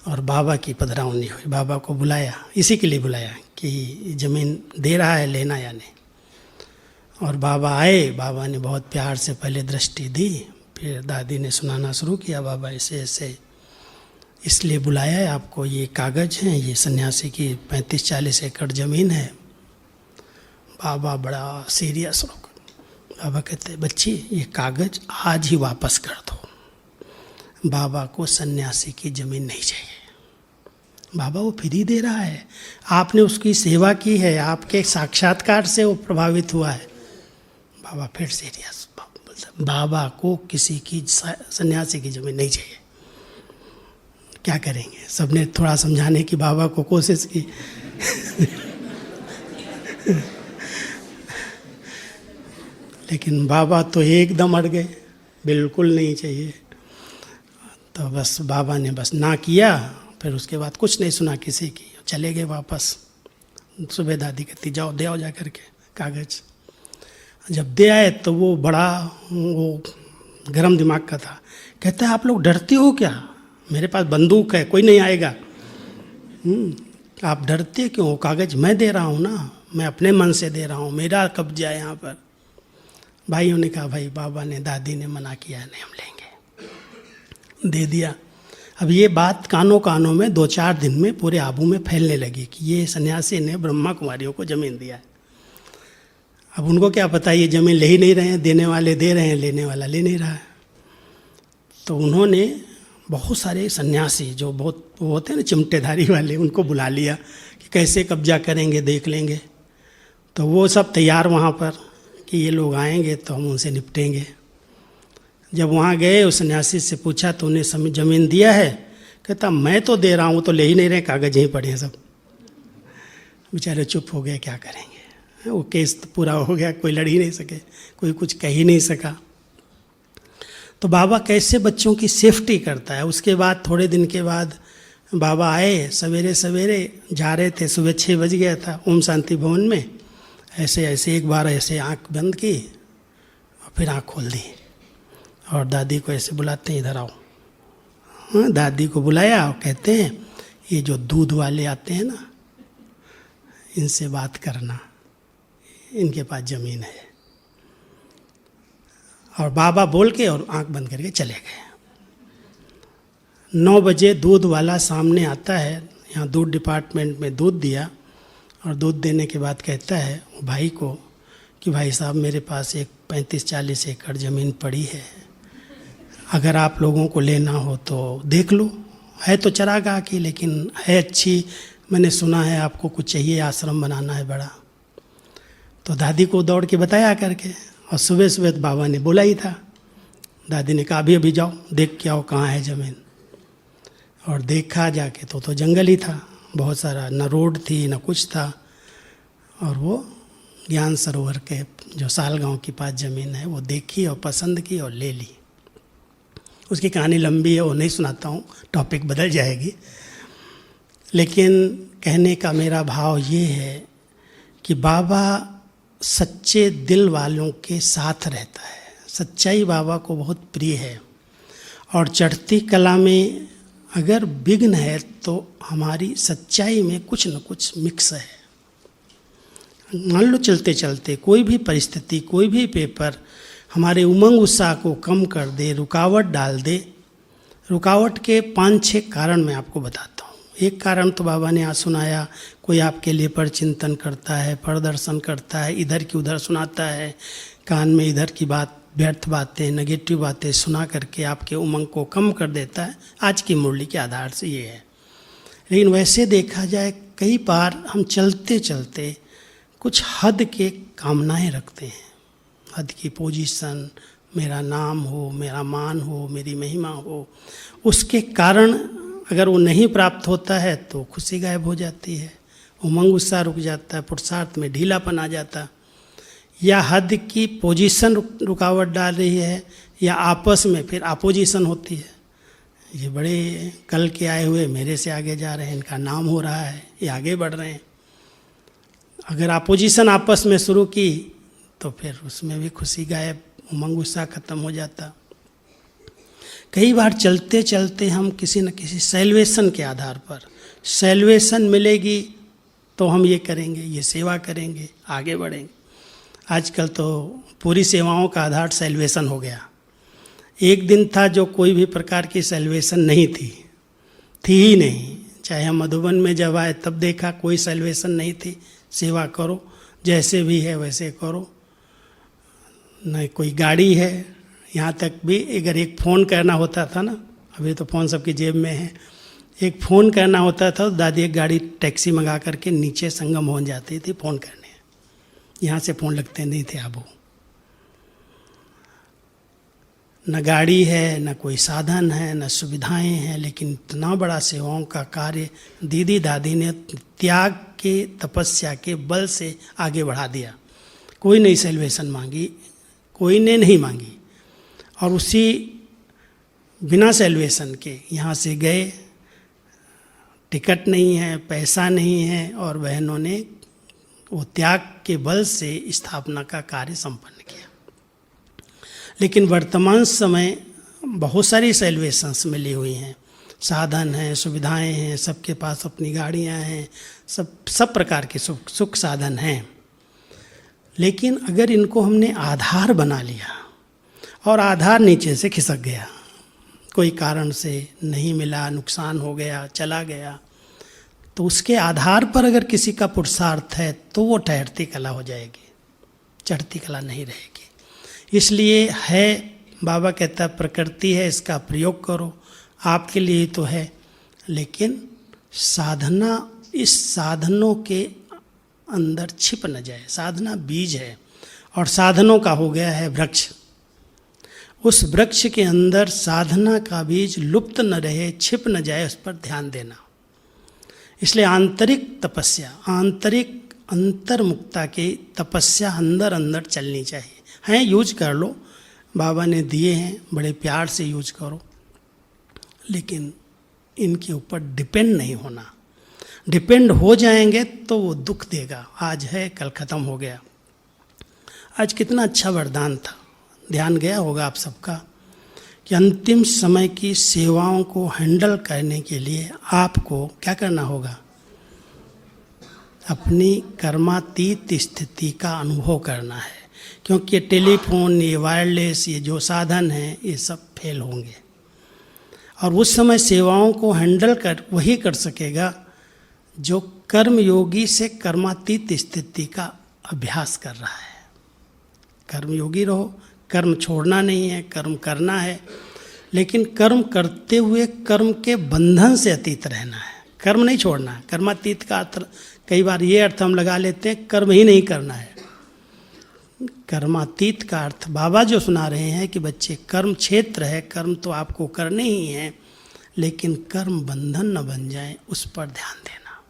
और बाबा की पधरावनी हुई। बाबा को बुलाया, इसी के लिए बुलाया कि ज़मीन दे रहा है, लेना या नहीं। और बाबा आए, बाबा ने बहुत प्यार से पहले दृष्टि दी, फिर दादी ने सुनाना शुरू किया, बाबा ऐसे ऐसे इसलिए बुलाया है आपको, ये कागज़ हैं, ये सन्यासी की 35-40 एकड़ ज़मीन है। बाबा बड़ा सीरियस हो गए। बाबा कहते बच्ची ये कागज़ आज ही वापस कर दो, बाबा को सन्यासी की ज़मीन नहीं चाहिए। बाबा वो फ्री दे रहा है, आपने उसकी सेवा की है, आपके साक्षात्कार से वो प्रभावित हुआ है। बाबा फिर सीरियस, बाबा को किसी की सन्यासी की ज़मीन नहीं चाहिए। क्या करेंगे? सबने थोड़ा समझाने की बाबा को कोशिश की लेकिन बाबा तो एकदम अड़ गए, बिल्कुल नहीं चाहिए। तो बस बाबा ने बस ना किया, फिर उसके बाद कुछ नहीं सुना किसी की, चले गए वापस। सुबह दादी कहती जाओ दे आओ जा करके कागज़। जब दे आए तो वो बड़ा वो गरम दिमाग का था। कहता है आप लोग डरते हो क्या, मेरे पास बंदूक है, कोई नहीं आएगा। आप डरते क्यों हो, कागज़ मैं दे रहा हूँ ना, मैं अपने मन से दे रहा हूँ, मेरा कब्जा है यहाँ पर। भाइयों ने कहा भाई बाबा ने दादी ने मना किया है, नहीं हम लेंगे, दे दिया। अब ये बात कानों कानों में 2-4 दिन में पूरे आबू में फैलने लगी कि ये सन्यासी ने ब्रह्मा कुमारियों को ज़मीन दिया है। अब उनको क्या पता ये ज़मीन ले ही नहीं रहे हैं, देने वाले दे रहे हैं, लेने वाला ले नहीं रहा है। तो उन्होंने बहुत सारे सन्यासी जो बहुत वो होते हैं ना चिमटेधारी वाले, उनको बुला लिया कि कैसे कब्जा करेंगे देख लेंगे। तो वो सब तैयार वहाँ पर कि ये लोग आएंगे तो हम उनसे निपटेंगे। जब वहाँ गए उस सन्यासी से पूछा तो उन्हें ज़मीन दिया है? कहता मैं तो दे रहा हूँ, तो ले ही नहीं रहे, कागज़ यहीं पड़े हैं सब। बेचारे चुप हो गए, क्या करेंगे। वो केस तो पूरा हो गया, कोई लड़ ही नहीं सके, कोई कुछ कह ही नहीं सका। तो बाबा कैसे बच्चों की सेफ्टी करता है। उसके बाद थोड़े दिन के बाद बाबा आए, सवेरे सवेरे जा रहे थे, सुबह 6 बज गया था ओम शांति भवन में। ऐसे ऐसे एक बार ऐसे आँख बंद की और फिर आँख खोल दी और दादी को ऐसे बुलाते हैं इधर आओ। हाँ, दादी को बुलाया और कहते हैं ये जो दूध वाले आते हैं ना, इनसे बात करना, इनके पास ज़मीन है। और बाबा बोल के और आंख बंद करके चले गए। 9 बजे दूध वाला सामने आता है, यहाँ दूध डिपार्टमेंट में दूध दिया और दूध देने के बाद कहता है भाई को कि भाई साहब मेरे पास एक 35-40 एकड़ ज़मीन पड़ी है, अगर आप लोगों को लेना हो तो देख लो। है तो चरागाह की लेकिन है अच्छी, मैंने सुना है आपको कुछ चाहिए, आश्रम बनाना है बड़ा। तो दादी को दौड़ के बताया करके, और सुबह सुबह बाबा ने बोला ही था। दादी ने कहा अभी अभी जाओ देख के आओ कहाँ है ज़मीन। और देखा जाके तो जंगल ही था, बहुत सारा, न रोड थी न कुछ था। और वो ज्ञान सरोवर के जो सालगांव के पास ज़मीन है वो देखी और पसंद की और ले ली। उसकी कहानी लंबी है, वो नहीं सुनाता हूँ, टॉपिक बदल जाएगी। लेकिन कहने का मेरा भाव ये है कि बाबा सच्चे दिल वालों के साथ रहता है। सच्चाई बाबा को बहुत प्रिय है। और चढ़ती कला में अगर विघ्न है तो हमारी सच्चाई में कुछ न कुछ मिक्स है। मान लो चलते चलते कोई भी परिस्थिति, कोई भी पेपर हमारे उमंग उत्साह को कम कर दे, रुकावट डाल दे। रुकावट के 5-6 कारण मैं आपको बताता हूँ। एक कारण तो बाबा ने आज सुनाया, कोई आपके लिए पर चिंतन करता है, प्रदर्शन करता है, इधर की उधर सुनाता है, कान में इधर की बात, व्यर्थ बातें, नेगेटिव बातें सुना करके आपके उमंग को कम कर देता है। आज की मुरली के आधार से ये है। लेकिन वैसे देखा जाए कई बार हम चलते चलते कुछ हद के कामनाएं रखते हैं। हद की पोजीशन, मेरा नाम हो, मेरा मान हो, मेरी महिमा हो। उसके कारण अगर वो नहीं प्राप्त होता है तो खुशी गायब हो जाती है, उमंग उत्साह रुक जाता है, पुरुषार्थ में ढीलापन आ जाता। या हद की पोजीशन रुकावट डाल रही है, या आपस में फिर अपोजिशन होती है। ये बड़े कल के आए हुए मेरे से आगे जा रहे हैं, इनका नाम हो रहा है, ये आगे बढ़ रहे हैं। अगर अपोजिशन आपस में शुरू की तो फिर उसमें भी खुशी गायब, उमंग उत्साह खत्म हो जाता। कई बार चलते चलते हम किसी न किसी सैल्वेशन के आधार पर, सैल्वेशन मिलेगी तो हम ये करेंगे, ये सेवा करेंगे, आगे बढ़ेंगे। आजकल तो पूरी सेवाओं का आधार सैल्वेशन हो गया। एक दिन था जो कोई भी प्रकार की सेल्वेशन नहीं थी ही नहीं। चाहे हम मधुबन में जब आए तब देखा कोई सेल्वेशन नहीं थी। सेवा करो, जैसे भी है वैसे करो, न कोई गाड़ी है। यहाँ तक भी अगर एक फ़ोन करना होता था ना, अभी तो फ़ोन सबकी जेब में है, एक फ़ोन करना होता था तो दादी एक गाड़ी टैक्सी मंगा करके नीचे संगम हो जाती थी फ़ोन करने। यहाँ से फ़ोन लगते नहीं थे। अब न गाड़ी है, न कोई साधन है, न सुविधाएं हैं, लेकिन इतना बड़ा सेवाओं का कार्य दीदी दादी ने त्याग के, तपस्या के बल से आगे बढ़ा दिया। कोई नहीं सेल्वेशन मांगी, कोई ने नहीं मांगी, और उसी बिना सेल्वेशन के यहाँ से गए। टिकट नहीं है, पैसा नहीं है, और बहनों ने वो त्याग के बल से स्थापना का कार्य संपन्न किया। लेकिन वर्तमान समय बहुत सारी सेल्वेशंस मिली हुई हैं, साधन हैं, सुविधाएं हैं, सबके पास अपनी गाड़ियां हैं, सब प्रकार के सुख साधन हैं। लेकिन अगर इनको हमने आधार बना लिया और आधार नीचे से खिसक गया, कोई कारण से नहीं मिला, नुकसान हो गया, चला गया, तो उसके आधार पर अगर किसी का पुरुषार्थ है तो वो ठहरती कला हो जाएगी, चढ़ती कला नहीं रहेगी। इसलिए है, बाबा कहता प्रकृति है, इसका प्रयोग करो, आपके लिए तो है, लेकिन साधना इस साधनों के अंदर छिप न जाए। साधना बीज है और साधनों का हो गया है वृक्ष। उस वृक्ष के अंदर साधना का बीज लुप्त न रहे, छिप न जाए, उस पर ध्यान देना। इसलिए आंतरिक तपस्या, आंतरिक अंतर्मुक्ता की तपस्या अंदर अंदर चलनी चाहिए। हैं, यूज कर लो, बाबा ने दिए हैं, बड़े प्यार से यूज करो, लेकिन इनके ऊपर डिपेंड नहीं होना। डिपेंड हो जाएंगे तो वो दुख देगा। आज है, कल ख़त्म हो गया। आज कितना अच्छा वरदान था, ध्यान गया होगा आप सबका, कि अंतिम समय की सेवाओं को हैंडल करने के लिए आपको क्या करना होगा? अपनी कर्मातीत स्थिति का अनुभव करना है। क्योंकि ये टेलीफोन, ये वायरलेस, ये जो साधन हैं, ये सब फेल होंगे। और उस समय सेवाओं को हैंडल कर वही कर सकेगा जो कर्मयोगी से कर्मातीत स्थिति का अभ्यास कर रहा है। कर्मयोगी रहो, कर्म छोड़ना नहीं है, कर्म करना है, लेकिन कर्म करते हुए कर्म के बंधन से अतीत रहना है। कर्म नहीं छोड़ना है। कर्मातीत का अर्थ कई बार ये अर्थ हम लगा लेते हैं, कर्म ही नहीं करना है। कर्मातीत का अर्थ बाबा जो सुना रहे हैं कि बच्चे, कर्म क्षेत्र है, कर्म तो आपको करने ही हैं, लेकिन कर्म बंधन न बन जाए, उस पर ध्यान देना।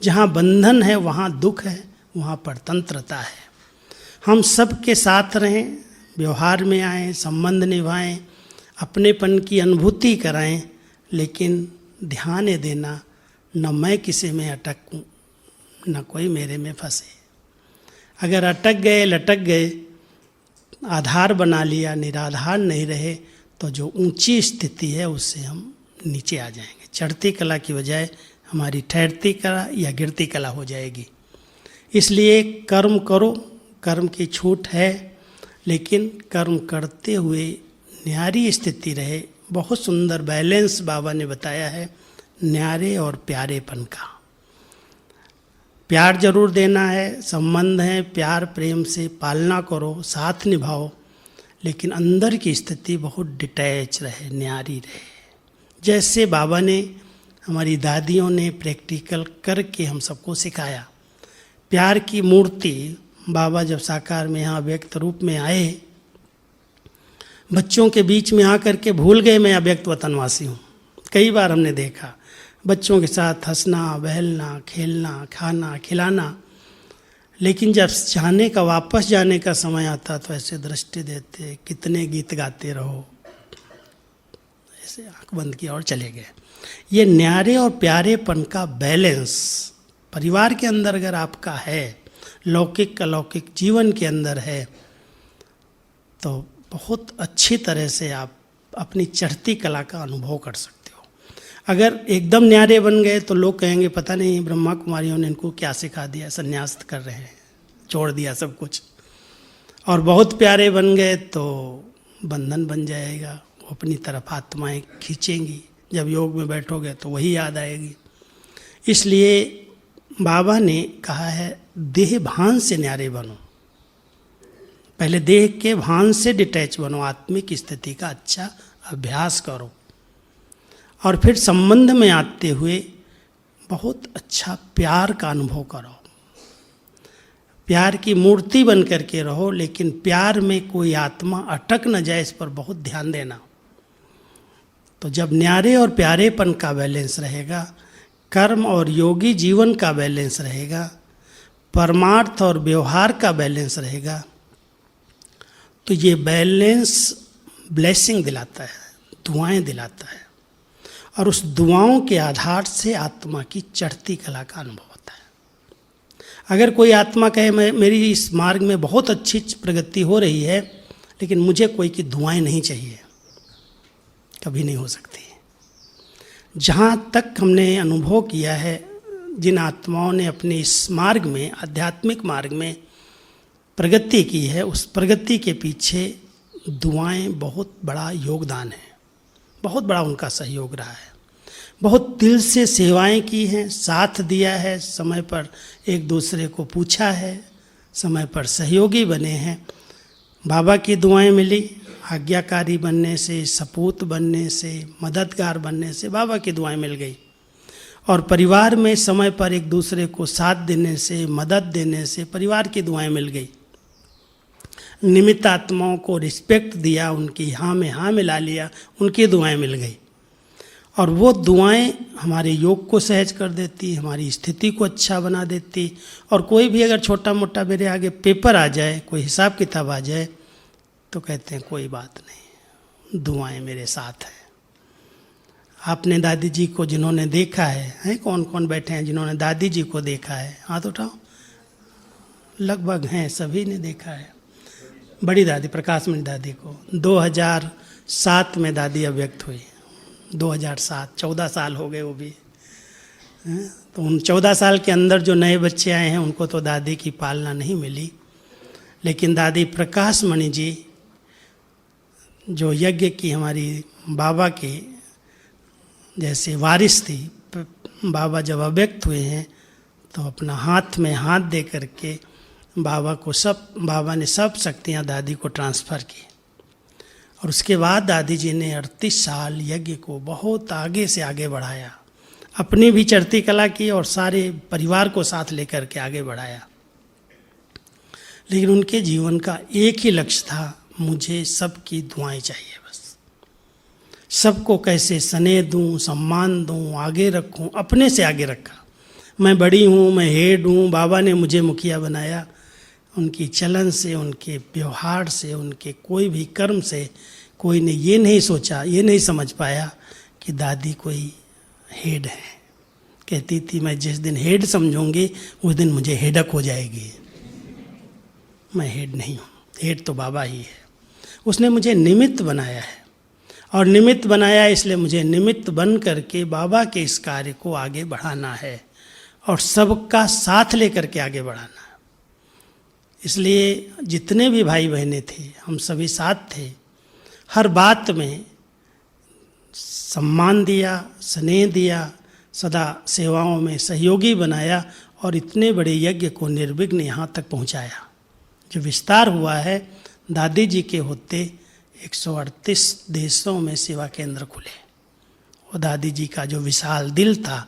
जहाँ बंधन है वहाँ दुख है, वहाँ परतंत्रता है। हम सबके साथ रहें, व्यवहार में आएँ, संबंध निभाएं, अपनेपन की अनुभूति कराएं, लेकिन ध्यान देना न मैं किसी में अटकूं, न कोई मेरे में फंसे। अगर अटक गए, लटक गए, आधार बना लिया, निराधार नहीं रहे, तो जो ऊंची स्थिति है उससे हम नीचे आ जाएंगे। चढ़ती कला की बजाय हमारी ठहरती कला या गिरती कला हो जाएगी। इसलिए कर्म करो, कर्म की छूट है, लेकिन कर्म करते हुए न्यारी स्थिति रहे। बहुत सुंदर बैलेंस बाबा ने बताया है न्यारे और प्यारेपन का। प्यार जरूर देना है, संबंध है, प्यार प्रेम से पालना करो, साथ निभाओ, लेकिन अंदर की स्थिति बहुत डिटैच रहे, न्यारी रहे। जैसे बाबा ने, हमारी दादियों ने प्रैक्टिकल करके हम सबको सिखाया। प्यार की मूर्ति बाबा जब साकार में यहाँ व्यक्त रूप में आए, बच्चों के बीच में आकर के भूल गए मैं अव्यक्त वतनवासी हूँ। कई बार हमने देखा बच्चों के साथ हंसना, बहलना, खेलना, खाना, खिलाना, लेकिन जब जाने का, वापस जाने का समय आता तो ऐसे दृष्टि देते, कितने गीत गाते रहो, ऐसे आंख बंद किया और चले गए। ये न्यारे और प्यारेपन का बैलेंस परिवार के अंदर अगर आपका है, लौकिक अलौकिक जीवन के अंदर है, तो बहुत अच्छी तरह से आप अपनी चढ़ती कला का अनुभव कर सकते हो। अगर एकदम न्यारे बन गए तो लोग कहेंगे पता नहीं ब्रह्मा कुमारियों ने इनको क्या सिखा दिया, संन्यास कर रहे हैं, छोड़ दिया सब कुछ। और बहुत प्यारे बन गए तो बंधन बन जाएगा, वो अपनी तरफ आत्माएं खींचेंगी। जब योग में बैठोगे तो वही याद आएगी। इसलिए बाबा ने कहा है देह भान से न्यारे बनो। पहले देह के भान से डिटैच बनो, आत्मिक स्थिति का अच्छा अभ्यास करो, और फिर संबंध में आते हुए बहुत अच्छा प्यार का अनुभव करो। प्यार की मूर्ति बन करके रहो, लेकिन प्यार में कोई आत्मा अटक न जाए, इस पर बहुत ध्यान देना। तो जब न्यारे और प्यारेपन का बैलेंस रहेगा, कर्म और योगी जीवन का बैलेंस रहेगा, परमार्थ और व्यवहार का बैलेंस रहेगा, तो ये बैलेंस ब्लेसिंग दिलाता है, दुआएं दिलाता है, और उस दुआओं के आधार से आत्मा की चढ़ती कला का अनुभव होता है। अगर कोई आत्मा कहे मेरी इस मार्ग में बहुत अच्छी प्रगति हो रही है, लेकिन मुझे कोई की दुआएं नहीं चाहिए, कभी नहीं हो सकती। जहाँ तक हमने अनुभव किया है, जिन आत्माओं ने अपने इस मार्ग में, आध्यात्मिक मार्ग में प्रगति की है, उस प्रगति के पीछे दुआएं बहुत बड़ा योगदान है, बहुत बड़ा उनका सहयोग रहा है। बहुत दिल से सेवाएं की हैं, साथ दिया है, समय पर एक दूसरे को पूछा है, समय पर सहयोगी बने हैं। बाबा की दुआएं मिली, आज्ञाकारी बनने से, सपूत बनने से, मददगार बनने से बाबा की दुआएं मिल गई। और परिवार में समय पर एक दूसरे को साथ देने से, मदद देने से परिवार की दुआएं मिल गई। निमित्त आत्माओं को रिस्पेक्ट दिया, उनकी हाँ में हाँ मिला लिया, उनकी दुआएं मिल गई। और वो दुआएं हमारे योग को सहज कर देती, हमारी स्थिति को अच्छा बना देती। और कोई भी अगर छोटा मोटा मेरे आगे पेपर आ जाए, कोई हिसाब किताब आ जाए, तो कहते हैं कोई बात नहीं, दुआएं मेरे साथ है। आपने दादी जी को जिन्होंने देखा है, कौन कौन बैठे हैं जिन्होंने दादी जी को देखा है? हाथ उठाओ। लगभग हैं, सभी ने देखा है। बड़ी दादी, प्रकाशमणि दादी को 2007 में दादी अव्यक्त हुई। 2007, 14 साल हो गए वो भी। तो उन 14 साल के अंदर जो नए बच्चे आए हैं, उनको तो दादी की पालना नहीं मिली। लेकिन दादी प्रकाशमणि जी, जो यज्ञ की हमारी बाबा की जैसे वारिस थी, बाबा जब अव्यक्त हुए हैं तो अपना हाथ में हाथ दे करके बाबा ने सब शक्तियाँ दादी को ट्रांसफ़र की। और उसके बाद दादी जी ने 38 साल यज्ञ को बहुत आगे से आगे बढ़ाया, अपनी भी चढ़ती कला की और सारे परिवार को साथ लेकर के आगे बढ़ाया। लेकिन उनके जीवन का एक ही लक्ष्य था, मुझे सबकी दुआएं चाहिए, बस सबको कैसे स्नेह दूं, सम्मान दूं, आगे रखूं, अपने से आगे रखा। मैं बड़ी हूं, मैं हेड हूं, बाबा ने मुझे मुखिया बनाया। उनकी चलन से, उनके व्यवहार से, उनके कोई भी कर्म से कोई ने ये नहीं सोचा, ये नहीं समझ पाया कि दादी कोई हेड है। कहती थी मैं जिस दिन हेड समझूंगी उस दिन मुझे हेडक हो जाएगी। मैं हेड नहीं हूँ, हेड तो बाबा ही है। उसने मुझे निमित्त बनाया है, और निमित्त बनाया इसलिए मुझे निमित्त बन करके बाबा के इस कार्य को आगे बढ़ाना है और सबका साथ लेकर के आगे बढ़ाना है। इसलिए जितने भी भाई बहनें थे, हम सभी साथ थे। हर बात में सम्मान दिया, स्नेह दिया, सदा सेवाओं में सहयोगी बनाया, और इतने बड़े यज्ञ को निर्विघ्न यहाँ तक पहुँचाया। जो विस्तार हुआ है, दादी जी के होते 138 देशों में सेवा केंद्र खुले। वो दादी जी का जो विशाल दिल था,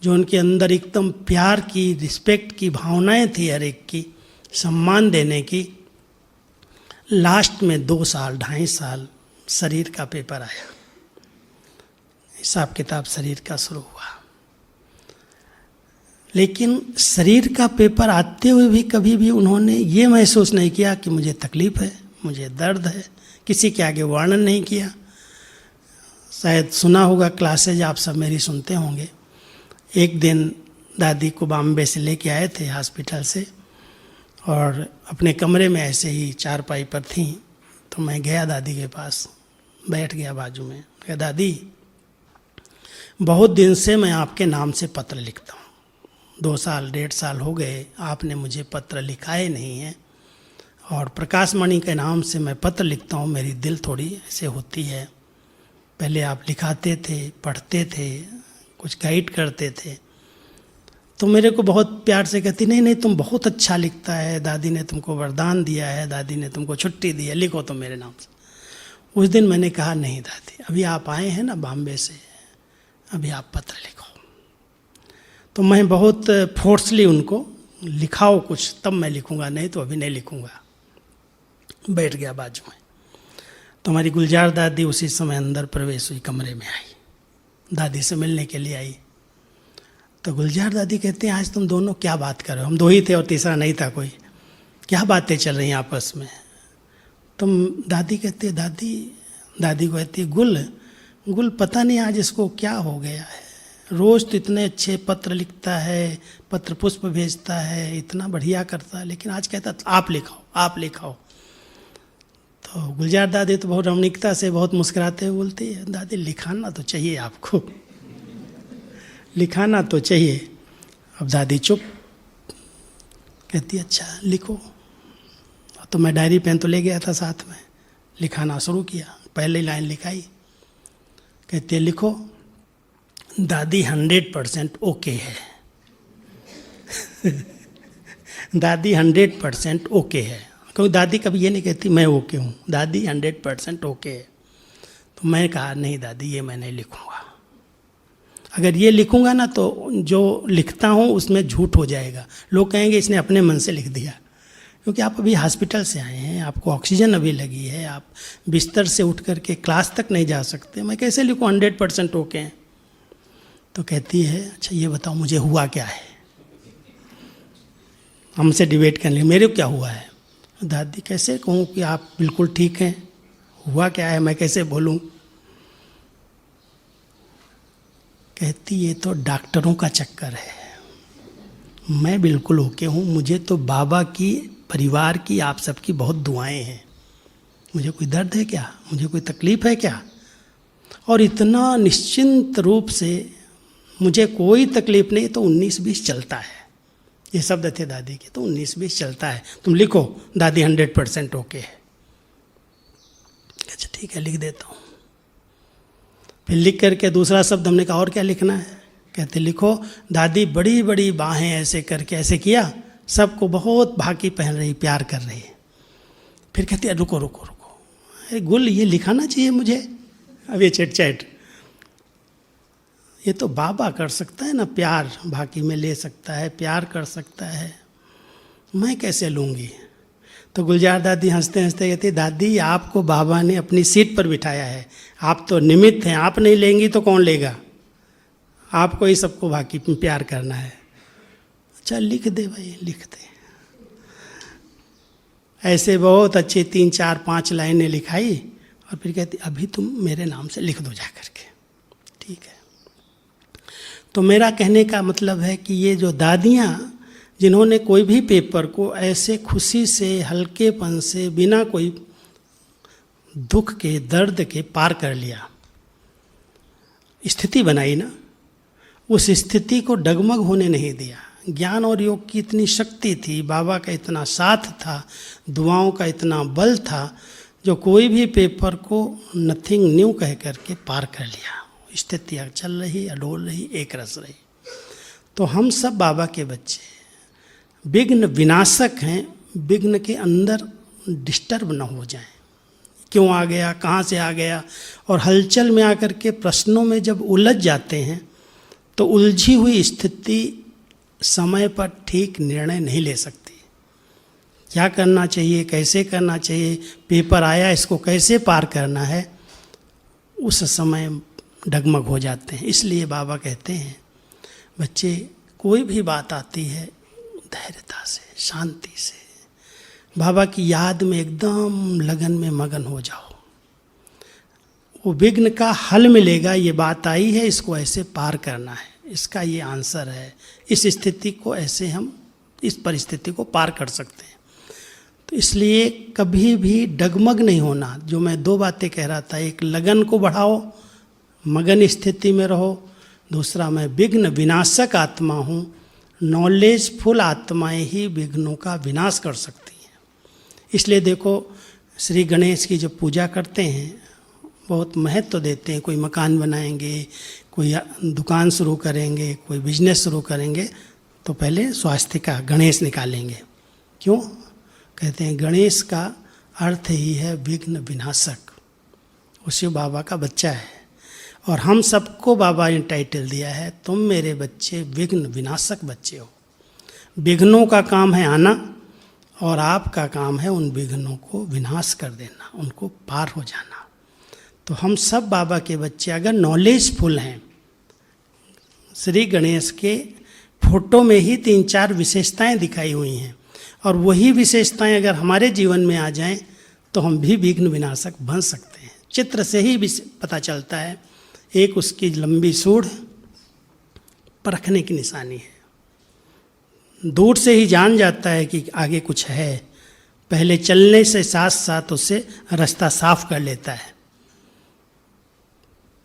जो उनके अंदर एकदम प्यार की, रिस्पेक्ट की भावनाएं थी, हर एक की सम्मान देने की। लास्ट में 2 साल, 2.5 साल शरीर का पेपर आया, हिसाब किताब शरीर का शुरू हुआ। लेकिन शरीर का पेपर आते हुए भी कभी भी उन्होंने ये महसूस नहीं किया कि मुझे तकलीफ है, मुझे दर्द है। किसी के आगे वर्णन नहीं किया। शायद सुना होगा, क्लासेज आप सब मेरी सुनते होंगे। एक दिन दादी को बॉम्बे से लेके आए थे हॉस्पिटल से, और अपने कमरे में ऐसे ही चारपाई पर थी, तो मैं गया दादी के पास, बैठ गया बाजू में। कहा दादी, बहुत दिन से मैं आपके नाम से पत्र लिखता हूँ, 2 साल 1.5 साल हो गए, आपने मुझे पत्र लिखा ही नहीं है, और प्रकाश मणि के नाम से मैं पत्र लिखता हूँ। मेरी दिल थोड़ी ऐसे होती है, पहले आप लिखाते थे, पढ़ते थे, कुछ गाइड करते थे, तो मेरे को बहुत प्यार से कहती नहीं नहीं तुम बहुत अच्छा लिखता है, दादी ने तुमको वरदान दिया है, दादी ने तुमको छुट्टी दी है, लिखो तो मेरे नाम से। उस दिन मैंने कहा नहीं दादी, अभी आप आए हैं ना बॉम्बे से, अभी आप पत्र लिखो। तो मैं बहुत फोर्सली उनको लिखाओ कुछ तब मैं लिखूंगा, नहीं तो अभी नहीं लिखूंगा। बैठ गया बाजू में। तो हमारी गुलजार दादी उसी समय अंदर प्रवेश हुई, कमरे में आई, दादी से मिलने के लिए आई। तो गुलजार दादी कहते हैं आज तुम दोनों क्या बात कर रहे हो? हम दो ही थे और तीसरा नहीं था कोई, क्या बातें चल रही हैं आपस में? तुम दादी कहते दादी को कहती गुल पता नहीं आज इसको क्या हो गया है, रोज़ तो इतने अच्छे पत्र लिखता है, पत्र पुष्प भेजता है, इतना बढ़िया करता है, लेकिन आज कहता आप लिखाओ। तो गुलजार दादी तो बहुत रमणीकता से बहुत मुस्कुराते हुए बोलती है दादी लिखाना तो चाहिए आपको, लिखाना तो चाहिए। अब दादी चुप, कहती अच्छा लिखो। तो मैं डायरी पेन तो ले गया था साथ में, लिखाना शुरू किया। पहली लाइन लिखाई, कहती है लिखो दादी 100% ओके है। दादी 100% ओके है, क्योंकि दादी कभी ये नहीं कहती मैं ओके हूँ, दादी 100% ओके है। तो मैं कहा नहीं दादी ये मैं नहीं लिखूँगा, अगर ये लिखूँगा ना तो जो लिखता हूँ उसमें झूठ हो जाएगा, लोग कहेंगे इसने अपने मन से लिख दिया। क्योंकि आप अभी हॉस्पिटल से आए हैं, आपको ऑक्सीजन अभी लगी है, आप बिस्तर से उठ करके क्लास तक नहीं जा सकते, मैं कैसे लिखूँ 100% ओके हैं? तो कहती है अच्छा ये बताओ मुझे हुआ क्या है, हमसे डिबेट करने मेरे क्या हुआ है। दादी कैसे कहूँ कि आप बिल्कुल ठीक हैं, हुआ क्या है मैं कैसे बोलूँ? कहती ये तो डॉक्टरों का चक्कर है, मैं बिल्कुल ओके हूँ, मुझे तो बाबा की परिवार की आप सबकी बहुत दुआएं हैं, मुझे कोई दर्द है क्या, मुझे कोई तकलीफ है क्या? और इतना निश्चिंत रूप से मुझे कोई तकलीफ नहीं, तो 19-20 चलता है, ये शब्द थे दादी के, तो 19-20 चलता है, तुम लिखो दादी 100% ओके है। अच्छा ठीक है लिख देता हूँ। फिर लिख करके दूसरा शब्द हमने कहा और क्या लिखना है? कहते लिखो दादी बड़ी बड़ी बाहें ऐसे करके, ऐसे किया, सबको बहुत भाकी पहन रही, प्यार कर रही है। फिर कहती है रुको, अरे गुल ये लिखाना चाहिए मुझे, अब ये चैट ये तो बाबा कर सकता है ना, प्यार भाकी में ले सकता है, प्यार कर सकता है, मैं कैसे लूँगी? तो गुलजार दादी हंसते हंसते कहती दादी आपको बाबा ने अपनी सीट पर बिठाया है, आप तो निमित्त हैं, आप नहीं लेंगी तो कौन लेगा? आपको ही सबको बाकी प्यार करना है। अच्छा लिख दे भाई, लिख दे। ऐसे बहुत अच्छी 3-4-5 लाइनें लिखाई और फिर कहती अभी तुम मेरे नाम से लिख दो जा करके, ठीक है। तो मेरा कहने का मतलब है कि ये जो दादियाँ जिन्होंने कोई भी पेपर को ऐसे खुशी से, हल्केपन से, बिना कोई दुख के, दर्द के पार कर लिया, स्थिति बनाई ना, उस स्थिति को डगमग होने नहीं दिया। ज्ञान और योग की इतनी शक्ति थी, बाबा का इतना साथ था, दुआओं का इतना बल था, जो कोई भी पेपर को नथिंग न्यू कह करके पार कर लिया। स्थितियाँ चल रही, अडोल रही, एक रस रही। तो हम सब बाबा के बच्चे विघ्न विनाशक हैं, विघ्न के अंदर डिस्टर्ब न हो जाएं। क्यों आ गया, कहाँ से आ गया, और हलचल में आकर के प्रश्नों में जब उलझ जाते हैं तो उलझी हुई स्थिति समय पर ठीक निर्णय नहीं ले सकती। क्या करना चाहिए, कैसे करना चाहिए, पेपर आया इसको कैसे पार करना है, उस समय डगमग हो जाते हैं। इसलिए बाबा कहते हैं बच्चे कोई भी बात आती है धैर्यता से, शांति से, बाबा की याद में एकदम लगन में मगन हो जाओ, वो विघ्न का हल मिलेगा। ये बात आई है, इसको ऐसे पार करना है, इसका ये आंसर है, इस स्थिति को ऐसे हम इस परिस्थिति को पार कर सकते हैं। तो इसलिए कभी भी डगमग नहीं होना। जो मैं 2 बातें कह रहा था, एक लगन को बढ़ाओ, मगन स्थिति में रहो, दूसरा मैं विघ्न विनाशक आत्मा हूँ, नॉलेजफुल आत्माएं ही विघ्नों का विनाश कर सकती हैं। इसलिए देखो श्री गणेश की जो पूजा करते हैं बहुत महत्व देते हैं। कोई मकान बनाएंगे, कोई दुकान शुरू करेंगे, कोई बिजनेस शुरू करेंगे तो पहले स्वास्थ्य का गणेश निकालेंगे। क्यों? कहते हैं गणेश का अर्थ ही है विघ्न विनाशक। वो शिव बाबा का बच्चा है और हम सबको बाबा ने टाइटल दिया है, तुम मेरे बच्चे विघ्न विनाशक बच्चे हो। विघ्नों का काम है आना और आपका काम है उन विघ्नों को विनाश कर देना, उनको पार हो जाना। तो हम सब बाबा के बच्चे अगर नॉलेजफुल हैं, श्री गणेश के फोटो में ही 3-4 विशेषताएं दिखाई हुई हैं और वही विशेषताएं अगर हमारे जीवन में आ जाएं तो हम भी विघ्न विनाशक बन सकते हैं। चित्र से ही पता चलता है। एक उसकी लंबी सूढ़ परखने की निशानी है। दूर से ही जान जाता है कि आगे कुछ है। पहले चलने से साथ साथ उससे रास्ता साफ कर लेता है।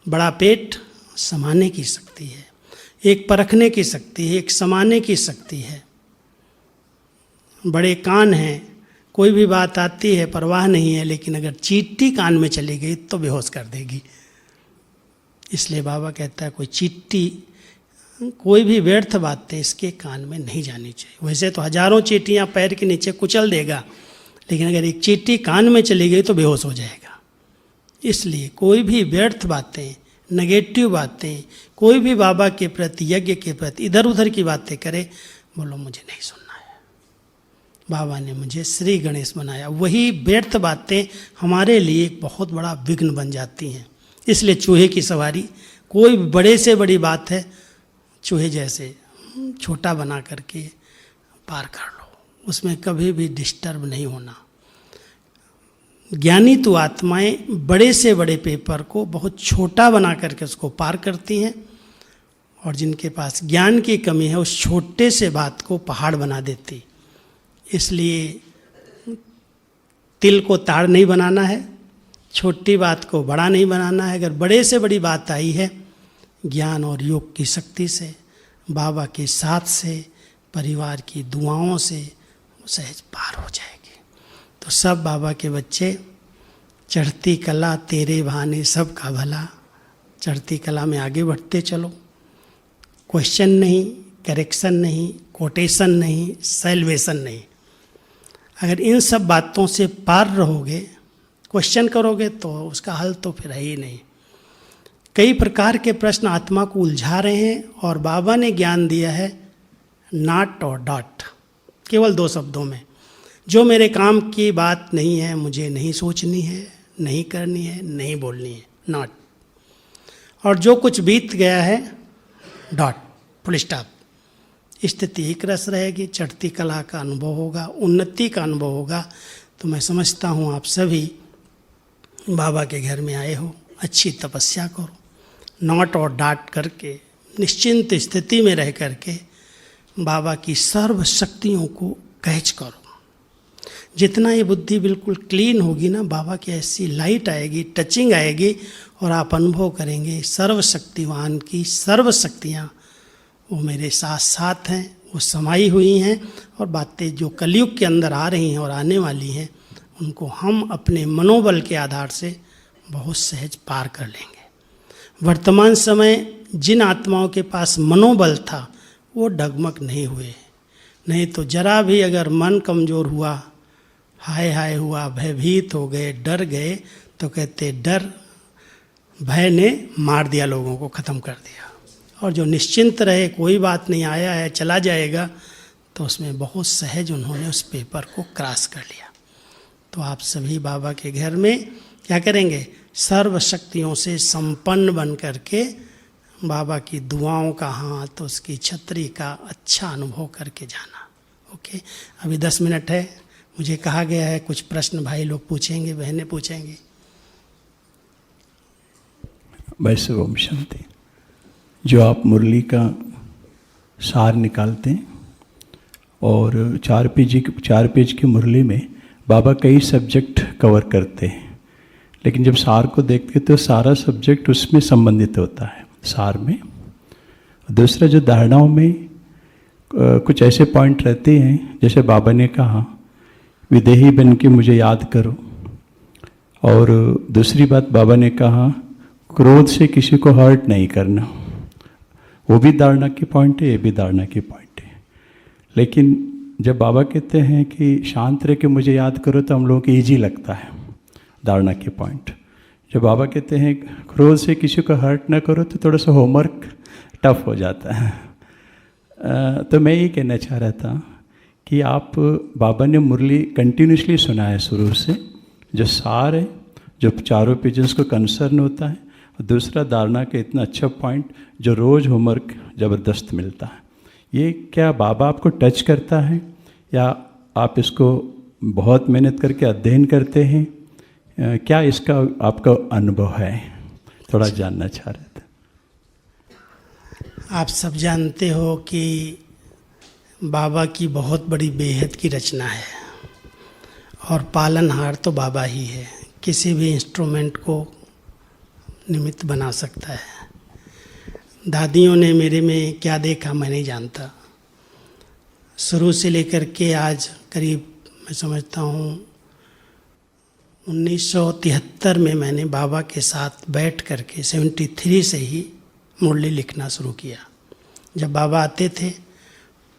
बड़ा पेट समाने की शक्ति है, एक परखने की शक्ति है, एक समाने की शक्ति है। बड़े कान हैं, कोई भी बात आती है परवाह नहीं है, लेकिन अगर चींटी कान में चली गई तो बेहोश कर देगी। इसलिए बाबा कहता है कोई चींटी, कोई भी व्यर्थ बातें इसके कान में नहीं जानी चाहिए। वैसे तो हजारों चींटियां पैर के नीचे कुचल देगा, लेकिन अगर एक चींटी कान में चली गई तो बेहोश हो जाएगा। इसलिए कोई भी व्यर्थ बातें, नेगेटिव बातें, कोई भी बाबा के प्रति, यज्ञ के प्रति इधर उधर की बातें करे, बोलो मुझे नहीं सुनना है, बाबा ने मुझे श्री गणेश बनाया। वही व्यर्थ बातें हमारे लिए एक बहुत बड़ा विघ्न बन जाती हैं। इसलिए चूहे की सवारी, कोई बड़े से बड़ी बात है चूहे जैसे छोटा बना करके पार कर लो, उसमें कभी भी डिस्टर्ब नहीं होना। ज्ञानी तो आत्माएं बड़े से बड़े पेपर को बहुत छोटा बना करके उसको पार करती हैं, और जिनके पास ज्ञान की कमी है उस छोटे से बात को पहाड़ बना देती। इसलिए तिल को ताड़ नहीं बनाना है, छोटी बात को बड़ा नहीं बनाना है। अगर बड़े से बड़ी बात आई है, ज्ञान और योग की शक्ति से, बाबा के साथ से, परिवार की दुआओं से सहज पार हो जाएगी। तो सब बाबा के बच्चे, चढ़ती कला तेरे बहाने सबका भला, चढ़ती कला में आगे बढ़ते चलो। क्वेश्चन नहीं, करेक्शन नहीं, कोटेशन नहीं, सेल्वेशन नहीं। अगर इन सब बातों से पार रहोगे, क्वेश्चन करोगे तो उसका हल तो फिर है ही नहीं। कई प्रकार के प्रश्न आत्मा को उलझा रहे हैं और बाबा ने ज्ञान दिया है नॉट और डॉट, केवल 2 शब्दों में। जो मेरे काम की बात नहीं है, मुझे नहीं सोचनी है, नहीं करनी है, नहीं बोलनी है, नॉट। और जो कुछ बीत गया है, डॉट, फुल स्टॉप। स्थिति एक रस रहेगी, चढ़ती कला का अनुभव होगा, उन्नति का अनुभव होगा। तो मैं समझता हूँ आप सभी बाबा के घर में आए हो, अच्छी तपस्या करो, नॉट और डाट करके निश्चिंत स्थिति में रह करके बाबा की सर्व शक्तियों को कैच करो। जितना ये बुद्धि बिल्कुल क्लीन होगी ना, बाबा की ऐसी लाइट आएगी, टचिंग आएगी और आप अनुभव करेंगे सर्वशक्तिवान की सर्व शक्तियाँ वो मेरे साथ साथ हैं, वो समाई हुई हैं। और बातें जो कलयुग के अंदर आ रही हैं और आने वाली हैं, उनको हम अपने मनोबल के आधार से बहुत सहज पार कर लेंगे। वर्तमान समय जिन आत्माओं के पास मनोबल था वो डगमग नहीं हुए। नहीं तो जरा भी अगर मन कमज़ोर हुआ, हाय हाय हुआ, भयभीत हो गए, डर गए, तो कहते डर भय ने मार दिया, लोगों को ख़त्म कर दिया। और जो निश्चिंत रहे, कोई बात नहीं, आया है चला जाएगा, तो उसमें बहुत सहज उन्होंने उस पेपर को क्रॉस कर लिया। तो आप सभी बाबा के घर में क्या करेंगे? सर्व शक्तियों से संपन्न बन करके बाबा की दुआओं का हाथ, उसकी छतरी का अच्छा अनुभव करके जाना। ओके, अभी 10 मिनट है। मुझे कहा गया है कुछ प्रश्न भाई लोग पूछेंगे, बहनें पूछेंगी।
वैसे ओम शांति। जो आप मुरली का सार निकालते हैं और 4 पेज की मुरली में बाबा कई सब्जेक्ट कवर करते हैं, लेकिन जब सार को देखते तो सारा सब्जेक्ट उसमें संबंधित होता है सार में। दूसरा जो धारणाओं में कुछ ऐसे पॉइंट रहते हैं, जैसे बाबा ने कहा विदेही बन के मुझे याद करो। और दूसरी बात बाबा ने कहा, क्रोध से किसी को हर्ट नहीं करना। वो भी धारणा की पॉइंट है, ये भी धारणा की पॉइंट है। लेकिन जब बाबा कहते हैं कि शांत रह के मुझे याद करो, तो हम लोगों को ईजी लगता है धारणा की पॉइंट। जब बाबा कहते हैं क्रोध से किसी को हर्ट ना करो, तो थोड़ा सा होमवर्क टफ हो जाता है। तो मैं ये कहना चाह रहा था कि आप, बाबा ने मुरली कंटिन्यूसली सुना है शुरू से, जो सार है, जो चारों पेजेस को कंसर्न होता है, और दूसरा धारणा का इतना अच्छा पॉइंट जो रोज़ होमवर्क ज़बरदस्त मिलता है। ये क्या बाबा आपको टच करता है, या आप इसको बहुत मेहनत करके अध्ययन करते हैं? क्या इसका आपका अनुभव है? थोड़ा जानना चाह रहे थे।
आप सब जानते हो कि बाबा की बहुत बड़ी बेहद की रचना है, और पालनहार तो बाबा ही है। किसी भी इंस्ट्रूमेंट को निमित्त बना सकता है। दादियों ने मेरे में क्या देखा मैं नहीं जानता। शुरू से लेकर के आज करीब मैं समझता हूँ 1973 में मैंने बाबा के साथ बैठ करके 73 से ही मुरली लिखना शुरू किया। जब बाबा आते थे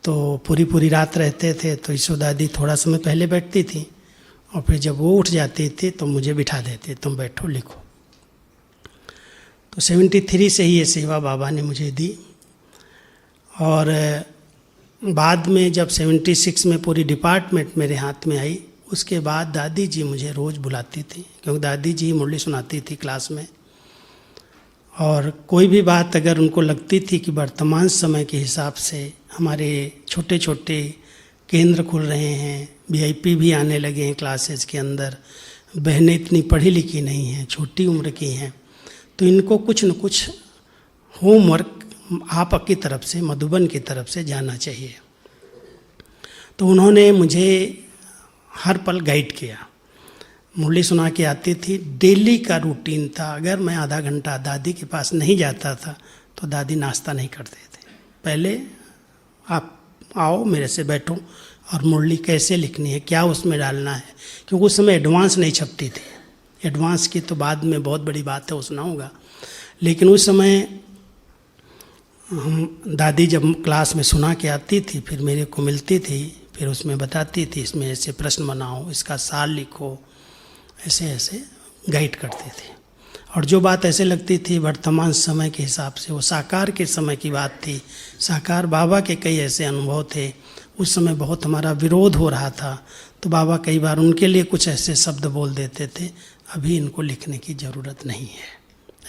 तो पूरी रात रहते थे, तो ईशो दादी थोड़ा समय पहले बैठती थी, और फिर जब वो उठ जाती थी तो मुझे बिठा देते, तुम बैठो लिखो। तो 73 से ही ये सेवा बाबा ने मुझे दी। और बाद में जब 76 में पूरी डिपार्टमेंट मेरे हाथ में आई, उसके बाद दादी जी मुझे रोज़ बुलाती थी, क्योंकि दादी जी मुरली सुनाती थी क्लास में। और कोई भी बात अगर उनको लगती थी कि वर्तमान समय के हिसाब से हमारे छोटे छोटे केंद्र खुल रहे हैं, VIP भी आने लगे हैं क्लासेस के अंदर, बहनें इतनी पढ़ी लिखी नहीं हैं, छोटी उम्र की हैं, तो इनको कुछ न कुछ होमवर्क आप की तरफ से, मधुबन की तरफ से जाना चाहिए। तो उन्होंने मुझे हर पल गाइड किया। मुरली सुना के आती थी, डेली का रूटीन था। अगर मैं आधा घंटा दादी के पास नहीं जाता था तो दादी नाश्ता नहीं करते थे। पहले आप आओ मेरे से बैठो, और मुरली कैसे लिखनी है, क्या उसमें डालना है, क्योंकि उस समय एडवांस नहीं छपती थी। एडवांस की तो बाद में बहुत बड़ी बात है, वो सुनाऊंगा। लेकिन उस समय हम दादी जब क्लास में सुना के आती थी, फिर मेरे को मिलती थी, फिर उसमें बताती थी इसमें ऐसे प्रश्न बनाओ, इसका सार लिखो, ऐसे ऐसे गाइड करते थे। और जो बात ऐसे लगती थी वर्तमान समय के हिसाब से, वो साकार के समय की बात थी। साकार बाबा के कई ऐसे अनुभव थे, उस समय बहुत हमारा विरोध हो रहा था, तो बाबा कई बार उनके लिए कुछ ऐसे शब्द बोल देते थे, अभी इनको लिखने की ज़रूरत नहीं है,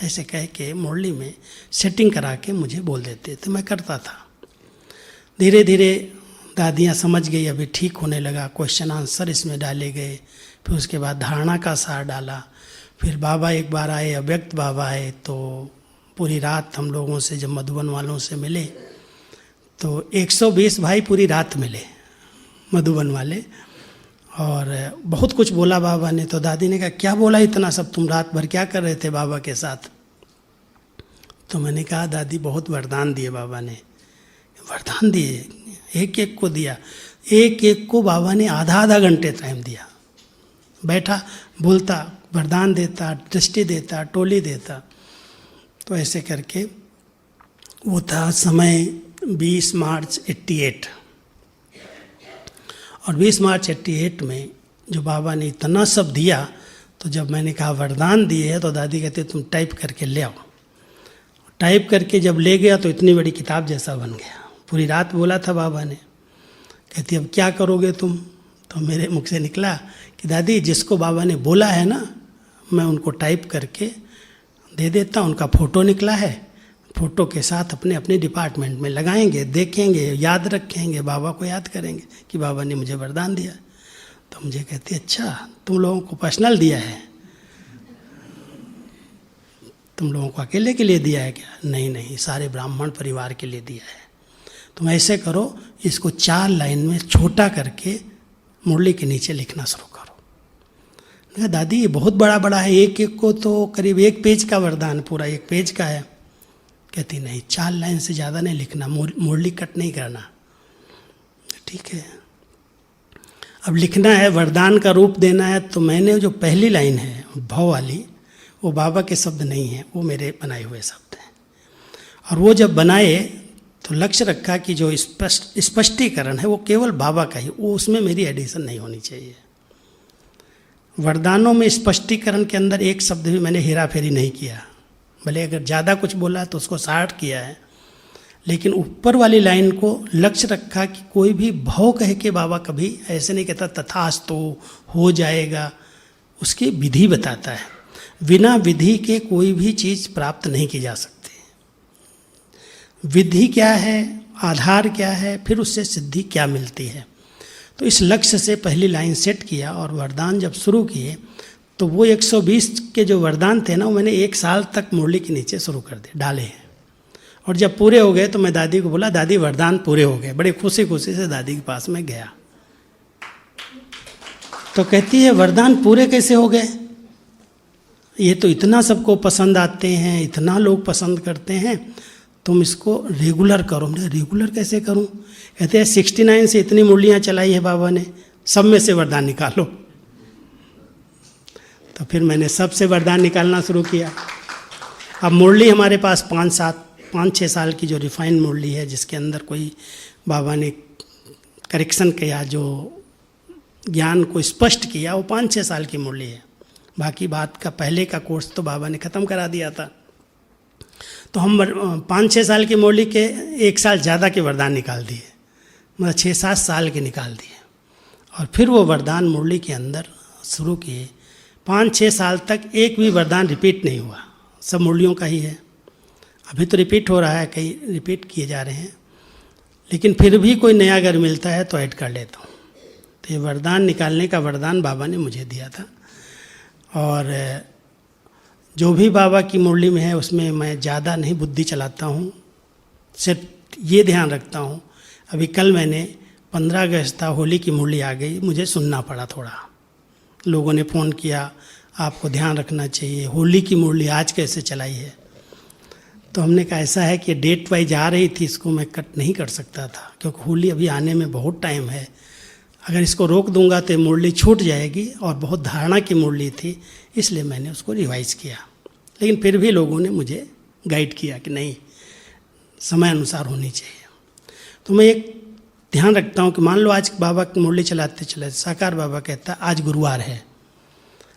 ऐसे कह के मुरली में सेटिंग करा के मुझे बोल देते थे। मैं करता था। धीरे धीरे दादियाँ समझ गई, अभी ठीक होने लगा, क्वेश्चन आंसर इसमें डाले गए। फिर उसके बाद धारणा का सार डाला। फिर बाबा एक बार आए, अव्यक्त बाबा आए, तो पूरी रात हम लोगों से, जब मधुबन वालों से मिले, तो 120 भाई पूरी रात मिले मधुबन वाले, और बहुत कुछ बोला बाबा ने। तो दादी ने कहा, क्या बोला इतना सब, तुम रात भर क्या कर रहे थे बाबा के साथ? तो मैंने कहा, दादी बहुत वरदान दिए बाबा ने। वरदान दिए? एक एक को दिया। एक एक को बाबा ने आधा घंटे टाइम दिया। बैठा, बोलता, वरदान देता, दृष्टि देता, टोली देता। तो ऐसे करके वो था समय 20 मार्च 88। और 20 मार्च 88 में जो बाबा ने इतना सब दिया, तो जब मैंने कहा वरदान दिए है, तो दादी कहते तुम टाइप करके ले आओ। टाइप करके जब ले गया तो इतनी बड़ी किताब जैसा बन गया। पूरी रात बोला था बाबा ने। कहती अब क्या करोगे तुम? तो मेरे मुख से निकला कि दादी जिसको बाबा ने बोला है ना, मैं उनको टाइप करके दे देता। उनका फ़ोटो निकला है, फ़ोटो के साथ अपने अपने डिपार्टमेंट में लगाएंगे, देखेंगे, याद रखेंगे, बाबा को याद करेंगे कि बाबा ने मुझे वरदान दिया। तो मुझे कहती अच्छा, तुम लोगों को पर्सनल दिया है? तुम लोगों को अकेले के लिए दिया है क्या? नहीं नहीं, सारे ब्राह्मण परिवार के लिए दिया है। तुम ऐसे करो, इसको 4 लाइन में छोटा करके मुरली के नीचे लिखना शुरू करो। कहा दादी ये बहुत बड़ा बड़ा है, एक एक को तो करीब 1 पेज का वरदान, पूरा 1 पेज का है। कहती नहीं, 4 लाइन से ज़्यादा नहीं लिखना, मुरली कट नहीं करना। ठीक है। अब लिखना है, वरदान का रूप देना है, तो मैंने जो पहली लाइन है भाव वाली, वो बाबा के शब्द नहीं है, वो मेरे बनाए हुए शब्द हैं। और वो जब बनाए तो लक्ष्य रखा कि जो स्पष्टीकरण है वो केवल बाबा का ही, वो उसमें मेरी एडिशन नहीं होनी चाहिए। वरदानों में स्पष्टीकरण के अंदर एक शब्द भी मैंने हेरा फेरी नहीं किया, भले अगर ज़्यादा कुछ बोला तो उसको शार्ट किया है, लेकिन ऊपर वाली लाइन को लक्ष्य रखा कि कोई भी भाव कह के बाबा कभी ऐसे नहीं कहता तथास्तु हो जाएगा, उसकी विधि बताता है। बिना विधि के कोई भी चीज़ प्राप्त नहीं की जा सकती। विधि क्या है, आधार क्या है, फिर उससे सिद्धि क्या मिलती है। तो इस लक्ष्य से पहली लाइन सेट किया और वरदान जब शुरू किए तो वो 120 के जो वरदान थे ना, वो मैंने 1 साल तक मुरली के नीचे शुरू कर दिए, डाले हैं। और जब पूरे हो गए तो मैं दादी को बोला, दादी वरदान पूरे हो गए। बड़े खुशी खुशी से दादी के पास में गया, तो कहती है वरदान पूरे कैसे हो गए, ये तो इतना सबको पसंद आते हैं, इतना लोग पसंद करते हैं, तुम इसको रेगुलर करो। मैं रेगुलर कैसे करूं? कहते हैं 69 से इतनी मुरलियाँ चलाई है बाबा ने, सब में से वरदान निकालो। तो फिर मैंने सबसे वरदान निकालना शुरू किया। अब मुरली हमारे पास 5-6 साल की जो रिफाइंड मुरली है, जिसके अंदर कोई बाबा ने करेक्शन किया, जो ज्ञान को स्पष्ट किया, वो 5-6 साल की मुरली है। बाकी बात का पहले का कोर्स तो बाबा ने ख़त्म करा दिया था। तो हम 5-6 साल की मुरली के 1 साल ज़्यादा के वरदान निकाल दिए, मतलब 6-7 साल के निकाल दिए। और फिर वो वरदान मुरली के अंदर शुरू किए। 5-6 साल तक एक भी वरदान रिपीट नहीं हुआ, सब मुरलियों का ही है। अभी तो रिपीट हो रहा है, कई रिपीट किए जा रहे हैं, लेकिन फिर भी कोई नया अगर मिलता है तो ऐड कर लेता हूँ। तो ये वरदान निकालने का वरदान बाबा ने मुझे दिया था। और जो भी बाबा की मुरली में है उसमें मैं ज़्यादा नहीं बुद्धि चलाता हूँ, सिर्फ ये ध्यान रखता हूँ। अभी कल मैंने 15 अगस्त था, होली की मुरली आ गई, मुझे सुनना पड़ा थोड़ा। लोगों ने फ़ोन किया, आपको ध्यान रखना चाहिए, होली की मुरली आज कैसे चलाई है। तो हमने कहा ऐसा है कि डेट वाइज आ रही थी, इसको मैं कट नहीं कर सकता था, क्योंकि होली अभी आने में बहुत टाइम है। अगर इसको रोक दूंगा तो मुरली छूट जाएगी, और बहुत धारणा की मुरली थी, इसलिए मैंने उसको रिवाइज किया। लेकिन फिर भी लोगों ने मुझे गाइड किया कि नहीं, समय अनुसार होनी चाहिए। तो मैं एक ध्यान रखता हूँ कि मान लो आज बाबा की मुरली चलाते चलाते साकार बाबा कहता है आज गुरुवार है,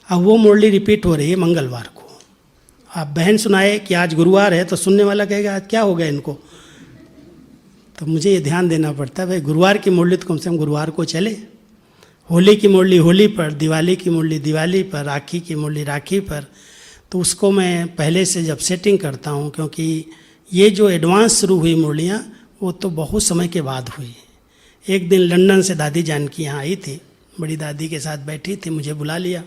अब वो मुरली रिपीट हो रही है मंगलवार को। आप बहन सुनाए कि आज गुरुवार है, तो सुनने वाला कहेगा आज क्या हो गया इनको। तो मुझे ये ध्यान देना पड़ता है, भाई गुरुवार की मुरली तो कम से कम गुरुवार को चले, होली की मुरली होली पर, दिवाली की मुरली दिवाली पर, राखी की मुरली राखी पर। तो उसको मैं पहले से जब सेटिंग करता हूँ, क्योंकि ये जो एडवांस शुरू हुई मुरलियाँ वो तो बहुत समय के बाद हुई। एक दिन लंदन से दादी जानकी यहाँ आई थी, बड़ी दादी के साथ बैठी थी, मुझे बुला लिया।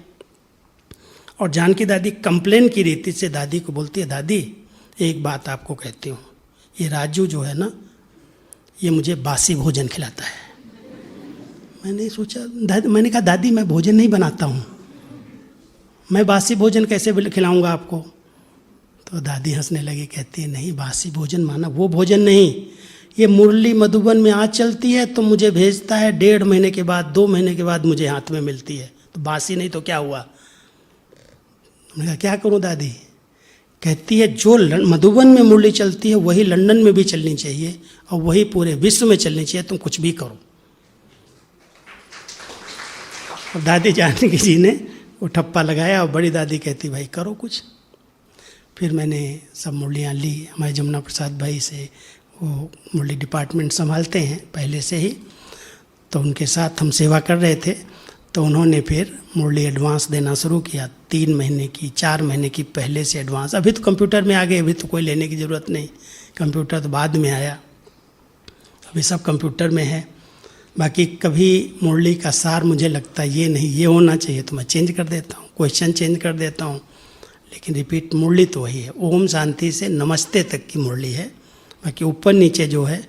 और जानकी दादी कंप्लेन की रीति से दादी को बोलती है, दादी एक बात आपको कहती हूँ, ये राजू जो है ना, ये मुझे बासी भोजन खिलाता है। मैंने सोचा, मैंने कहा दादी मैं भोजन नहीं बनाता हूँ, मैं बासी भोजन कैसे खिलाऊंगा आपको। तो दादी हंसने लगी, कहती है नहीं बासी भोजन माना वो भोजन नहीं, ये मुरली मधुबन में आज चलती है तो मुझे भेजता है, 1.5 महीने के बाद 2 महीने के बाद मुझे हाथ में मिलती है, तो बासी नहीं तो क्या हुआ। मैंने कहा क्या करूं दादी। कहती है जो मधुबन में मुरली चलती है वही लंदन में भी चलनी चाहिए, और वही पूरे विश्व में चलनी चाहिए, तुम कुछ भी करो। और दादी जानकी जी ने वो ठप्पा लगाया, और बड़ी दादी कहती भाई करो कुछ। फिर मैंने सब मुरलियाँ ली, हमारे जमुना प्रसाद भाई से, वो मुरली डिपार्टमेंट संभालते हैं पहले से ही, तो उनके साथ हम सेवा कर रहे थे। तो उन्होंने फिर मुरली एडवांस देना शुरू किया, 3 महीने की 4 महीने की पहले से एडवांस। अभी तो कंप्यूटर में आ गए, अभी तो कोई लेने की ज़रूरत नहीं, कंप्यूटर तो बाद में आया, अभी सब कंप्यूटर में है। बाकी कभी मुरली का सार मुझे लगता है ये नहीं ये होना चाहिए तो मैं चेंज कर देता हूँ, क्वेश्चन चेंज कर देता हूँ, लेकिन रिपीट मुरली तो वही है। ओम शांति से नमस्ते तक की मुरली है, बाकी ऊपर नीचे जो है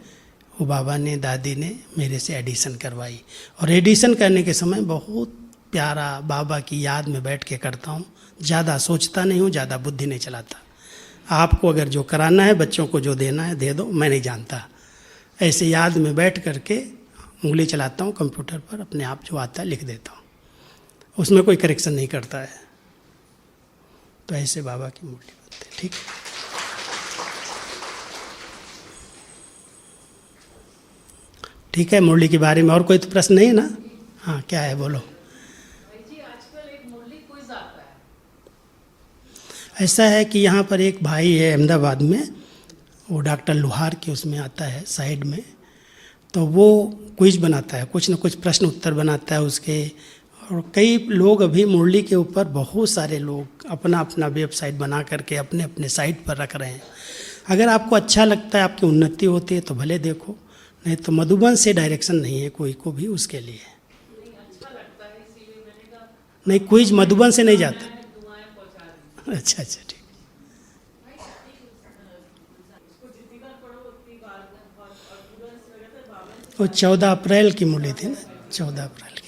वो बाबा ने दादी ने मेरे से एडिशन करवाई। और एडिशन करने के समय बहुत प्यारा बाबा की याद में बैठ के करता हूँ, ज़्यादा सोचता नहीं हूँ, ज़्यादा बुद्धि नहीं चलाता। आपको अगर जो कराना है, बच्चों को जो देना है दे दो, मैं नहीं जानता। ऐसे याद में बैठ करके उंगली चलाता हूँ कंप्यूटर पर, अपने आप जो आता है लिख देता हूँ, उसमें कोई करेक्शन नहीं करता है। तो ऐसे बाबा की मुरली बनती है। ठीक, ठीक है। मुरली के बारे में और कोई तो प्रश्न नहीं है ना? हाँ, क्या है, बोलो। ऐसा है कि यहाँ पर एक भाई है अहमदाबाद में, वो डॉक्टर लोहार के उसमें आता है साइड में, तो वो क्विज बनाता है, कुछ न कुछ प्रश्न उत्तर बनाता है उसके। और कई लोग अभी मुरली के ऊपर, बहुत सारे लोग अपना अपना वेबसाइट बना करके अपने अपने साइट पर रख रहे हैं। अगर आपको अच्छा लगता है, आपकी उन्नति होती है तो भले देखो, नहीं तो मधुबन से डायरेक्शन नहीं है कोई को भी उसके लिए। नहीं, क्विज मधुबन से नहीं जाता। अच्छा अच्छा, ठीक। वो 14 अप्रैल की मुरली थी ना, 14 अप्रैल की।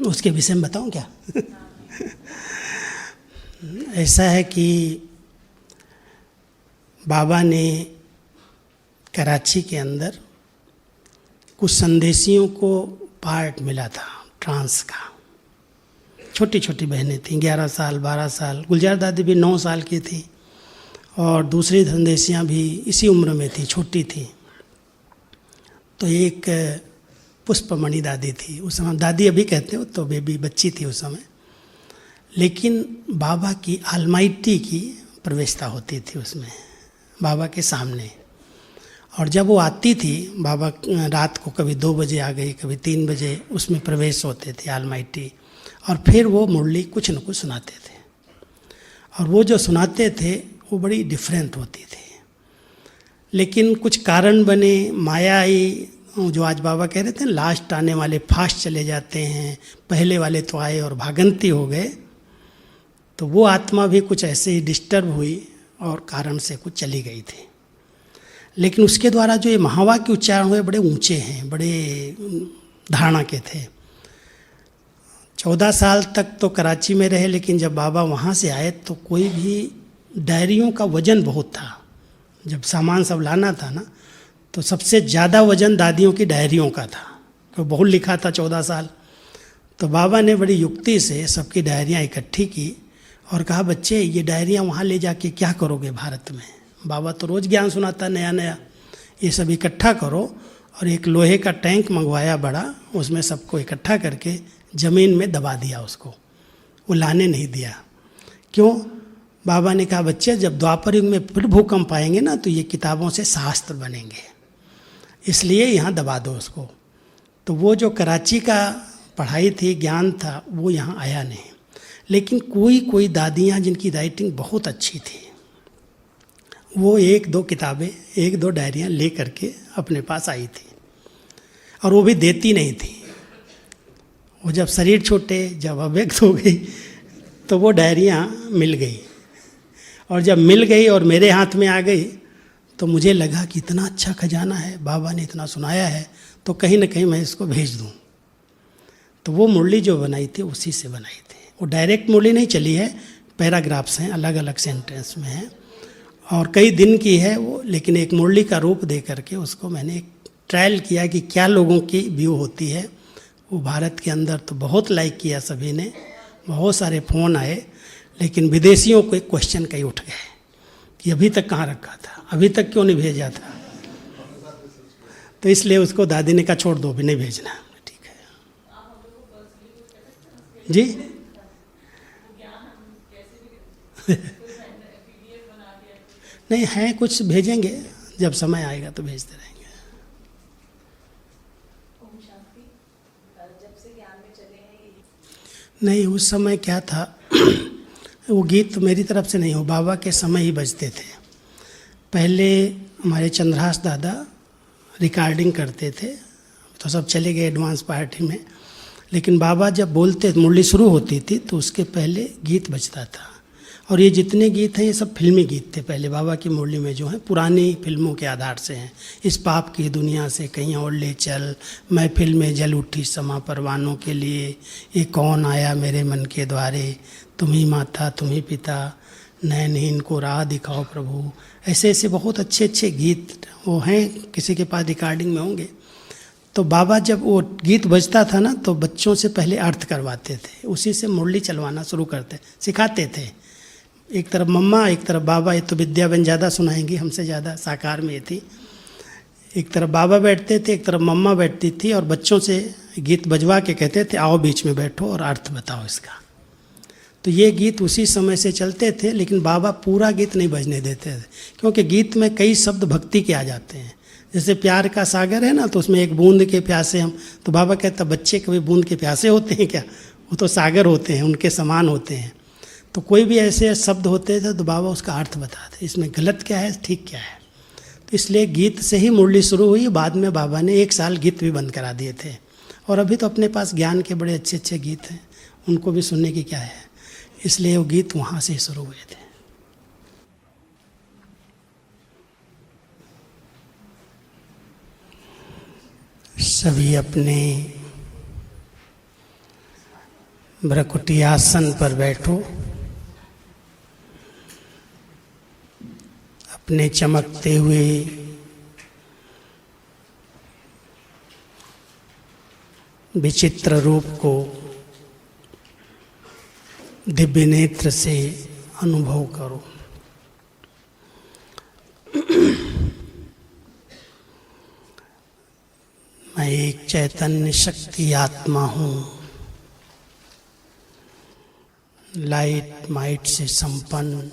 उसके विषय में बताऊं क्या? ऐसा है कि बाबा ने कराची के अंदर कुछ संदेशियों को पार्ट मिला था ट्रांस का। छोटी छोटी बहनें थीं, 11 साल 12 साल, गुलजार दादी भी 9 साल की थी, और दूसरी संदेशियाँ भी इसी उम्र में थी, छोटी थी। तो एक पुष्पमणि दादी थी, उस समय दादी अभी कहते हो, तो बेबी बच्ची थी उस समय, लेकिन बाबा की आलमाइटी की प्रवेशता होती थी उसमें, बाबा के सामने। और जब वो आती थी, बाबा रात को कभी 2 बजे आ गई, कभी 3 बजे, उसमें प्रवेश होते थे आलमाइटी, और फिर वो मुरली कुछ न कुछ सुनाते थे। और वो जो सुनाते थे वो बड़ी डिफरेंट होती थी, लेकिन कुछ कारण बने, माया आई, जो आज बाबा कह रहे थे लास्ट आने वाले फास्ट चले जाते हैं, पहले वाले तो आए और भागंती हो गए। तो वो आत्मा भी कुछ ऐसे ही डिस्टर्ब हुई और कारण से कुछ चली गई थी। लेकिन उसके द्वारा जो ये महावाक्य उच्चारण हुए बड़े ऊंचे हैं, बड़े धारणा के थे। 14 साल तक तो कराची में रहे, लेकिन जब बाबा वहाँ से आए तो कोई भी डायरियों का वजन बहुत था। जब सामान सब लाना था ना, तो सबसे ज़्यादा वजन दादियों की डायरियों का था, तो बहुत लिखा था 14 साल। तो बाबा ने बड़ी युक्ति से सबकी डायरियाँ इकट्ठी की और कहा, बच्चे ये डायरियाँ वहाँ ले जाके क्या करोगे भारत में? बाबा तो रोज़ ज्ञान सुनाता नया नया, ये सब इकट्ठा करो। और एक लोहे का टैंक मंगवाया बड़ा, उसमें सबको इकट्ठा करके ज़मीन में दबा दिया उसको, वो लाने नहीं दिया। क्यों? बाबा ने कहा, बच्चे जब द्वापर युग में फिर भूकंप आएंगे ना, तो ये किताबों से शास्त्र बनेंगे, इसलिए यहाँ दबा दो उसको। तो वो जो कराची का पढ़ाई थी, ज्ञान था, वो यहाँ आया नहीं। लेकिन कोई दादियाँ जिनकी राइटिंग बहुत अच्छी थी, वो 1-2 किताबें, 1-2 डायरियाँ ले करके अपने पास आई थी, और वो भी देती नहीं थी। वो जब शरीर छूटे, जब अव्यक्त हो गई, तो वो डायरियाँ मिल गई। और जब मिल गई और मेरे हाथ में आ गई, तो मुझे लगा कि इतना अच्छा खजाना है, बाबा ने इतना सुनाया है, तो कहीं ना कहीं मैं इसको भेज दूँ। तो वो मुरली जो बनाई थी उसी से बनाई थी। वो डायरेक्ट मुरली नहीं चली है, पैराग्राफ्स हैं, अलग अलग सेंटेंस में हैं, और कई दिन की है वो। लेकिन एक मुरली का रूप दे करके उसको मैंने एक ट्रायल किया कि क्या लोगों की व्यू होती है। वो भारत के अंदर तो बहुत लाइक किया सभी ने, बहुत सारे फ़ोन आए, लेकिन विदेशियों को एक क्वेश्चन कई उठ गए कि अभी तक कहाँ रखा था, अभी तक क्यों नहीं भेजा था। तो इसलिए उसको दादी ने कहा, छोड़ दो, भी नहीं भेजना। ठीक है जी। नहीं है, कुछ भेजेंगे, जब समय आएगा तो भेजते रहेंगे। नहीं, उस समय क्या था, वो गीत तो मेरी तरफ से नहीं हो, बाबा के समय ही बजते थे। पहले हमारे चंद्रहास दादा रिकॉर्डिंग करते थे, तो सब चले गए एडवांस पार्टी में। लेकिन बाबा जब बोलते, मुरली शुरू होती थी, तो उसके पहले गीत बजता था। और ये जितने गीत हैं, ये सब फिल्मी गीत थे पहले बाबा की मुरली में, जो हैं पुरानी फिल्मों के आधार से हैं। इस पाप की दुनिया से कहीं और ले चल, महफिल में जल उठी समा परवानों के लिए, ये कौन आया मेरे मन के द्वारे, तुम ही माता तुम ही पिता, नैनहीन को राह दिखाओ प्रभु, ऐसे ऐसे बहुत अच्छे अच्छे गीत वो हैं, किसी के पास रिकॉर्डिंग में होंगे। तो बाबा जब वो गीत बजता था ना तो बच्चों से पहले अर्थ करवाते थे, उसी से मुरली चलवाना शुरू करते सिखाते थे। एक तरफ मम्मा एक तरफ बाबा, ये तो विद्याबेन ज़्यादा सुनाएंगी हमसे ज़्यादा, साकार में ये थी। एक तरफ बाबा बैठते थे, एक तरफ मम्मा बैठती थी और बच्चों से गीत बजवा के कहते थे आओ बीच में बैठो और अर्थ बताओ इसका। तो ये गीत उसी समय से चलते थे, लेकिन बाबा पूरा गीत नहीं बजने देते थे, क्योंकि गीत में कई शब्द भक्ति के आ जाते हैं। जैसे प्यार का सागर है ना, तो उसमें एक बूंद के प्यासे हम, तो बाबा कहता बच्चे कभी बूंद के प्यासे होते हैं क्या, वो तो सागर होते हैं, उनके समान होते हैं। तो कोई भी ऐसे शब्द होते थे तो बाबा उसका अर्थ बताते, इसमें गलत क्या है ठीक क्या है। तो इसलिए गीत से ही मुरली शुरू हुई। बाद में बाबा ने 1 साल गीत भी बंद करा दिए थे, और अभी तो अपने पास ज्ञान के बड़े अच्छे अच्छे गीत हैं, उनको भी सुनने की क्या है। इसलिए वो गीत वहाँ से शुरू हुए थे। सभी अपने भ्रकुटी आसन पर बैठो, अपने चमकते हुए विचित्र रूप को दिव्य नेत्र से अनुभव करो। मैं एक चैतन्य शक्ति आत्मा हूँ, लाइट माइट से संपन्न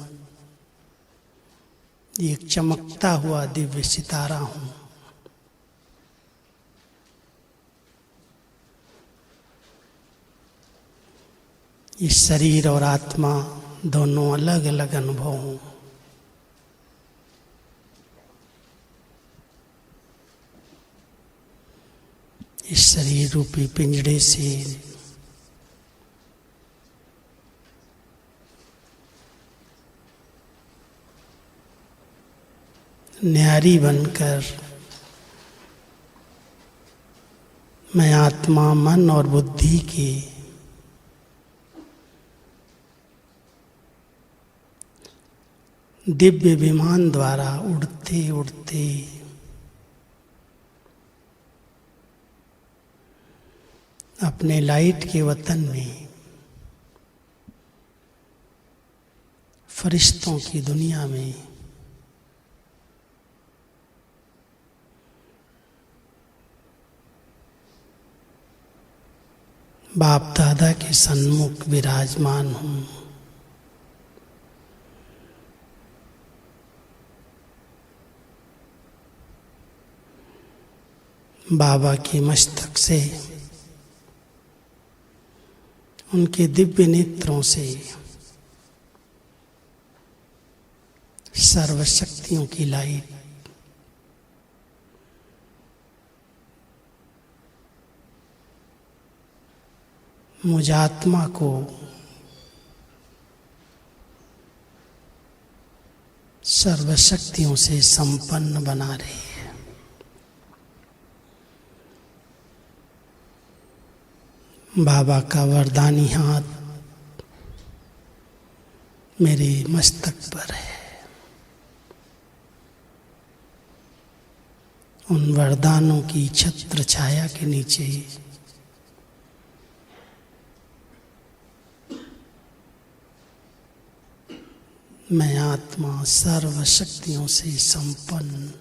एक चमकता हुआ दिव्य सितारा हूँ। इस शरीर और आत्मा दोनों अलग अलग अनुभव हों। इस शरीर रूपी पिंजड़े से न्यारी बनकर मैं आत्मा मन और बुद्धि के दिव्य विमान द्वारा उड़ते उड़ते अपने लाइट के वतन में, फरिश्तों की दुनिया में बाप दादा के सन्मुख विराजमान हूँ। बाबा के मस्तक से, उनके दिव्य नेत्रों से सर्वशक्तियों की लाइट मुझ आत्मा को सर्वशक्तियों से संपन्न बना रही है। बाबा का वरदानी हाथ मेरे मस्तक पर है। उन वरदानों की छत्र छाया के नीचे मैं आत्मा सर्वशक्तियों से संपन्न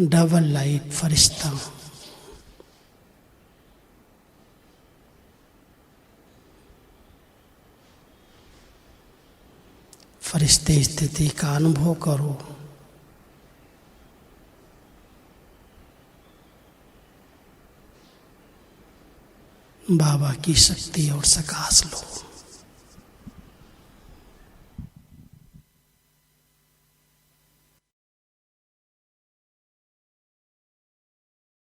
डबल लाइट फरिश्ता हूँ। फरिश्ते स्थिति का अनुभव करो। बाबा की शक्ति और सकाश लो।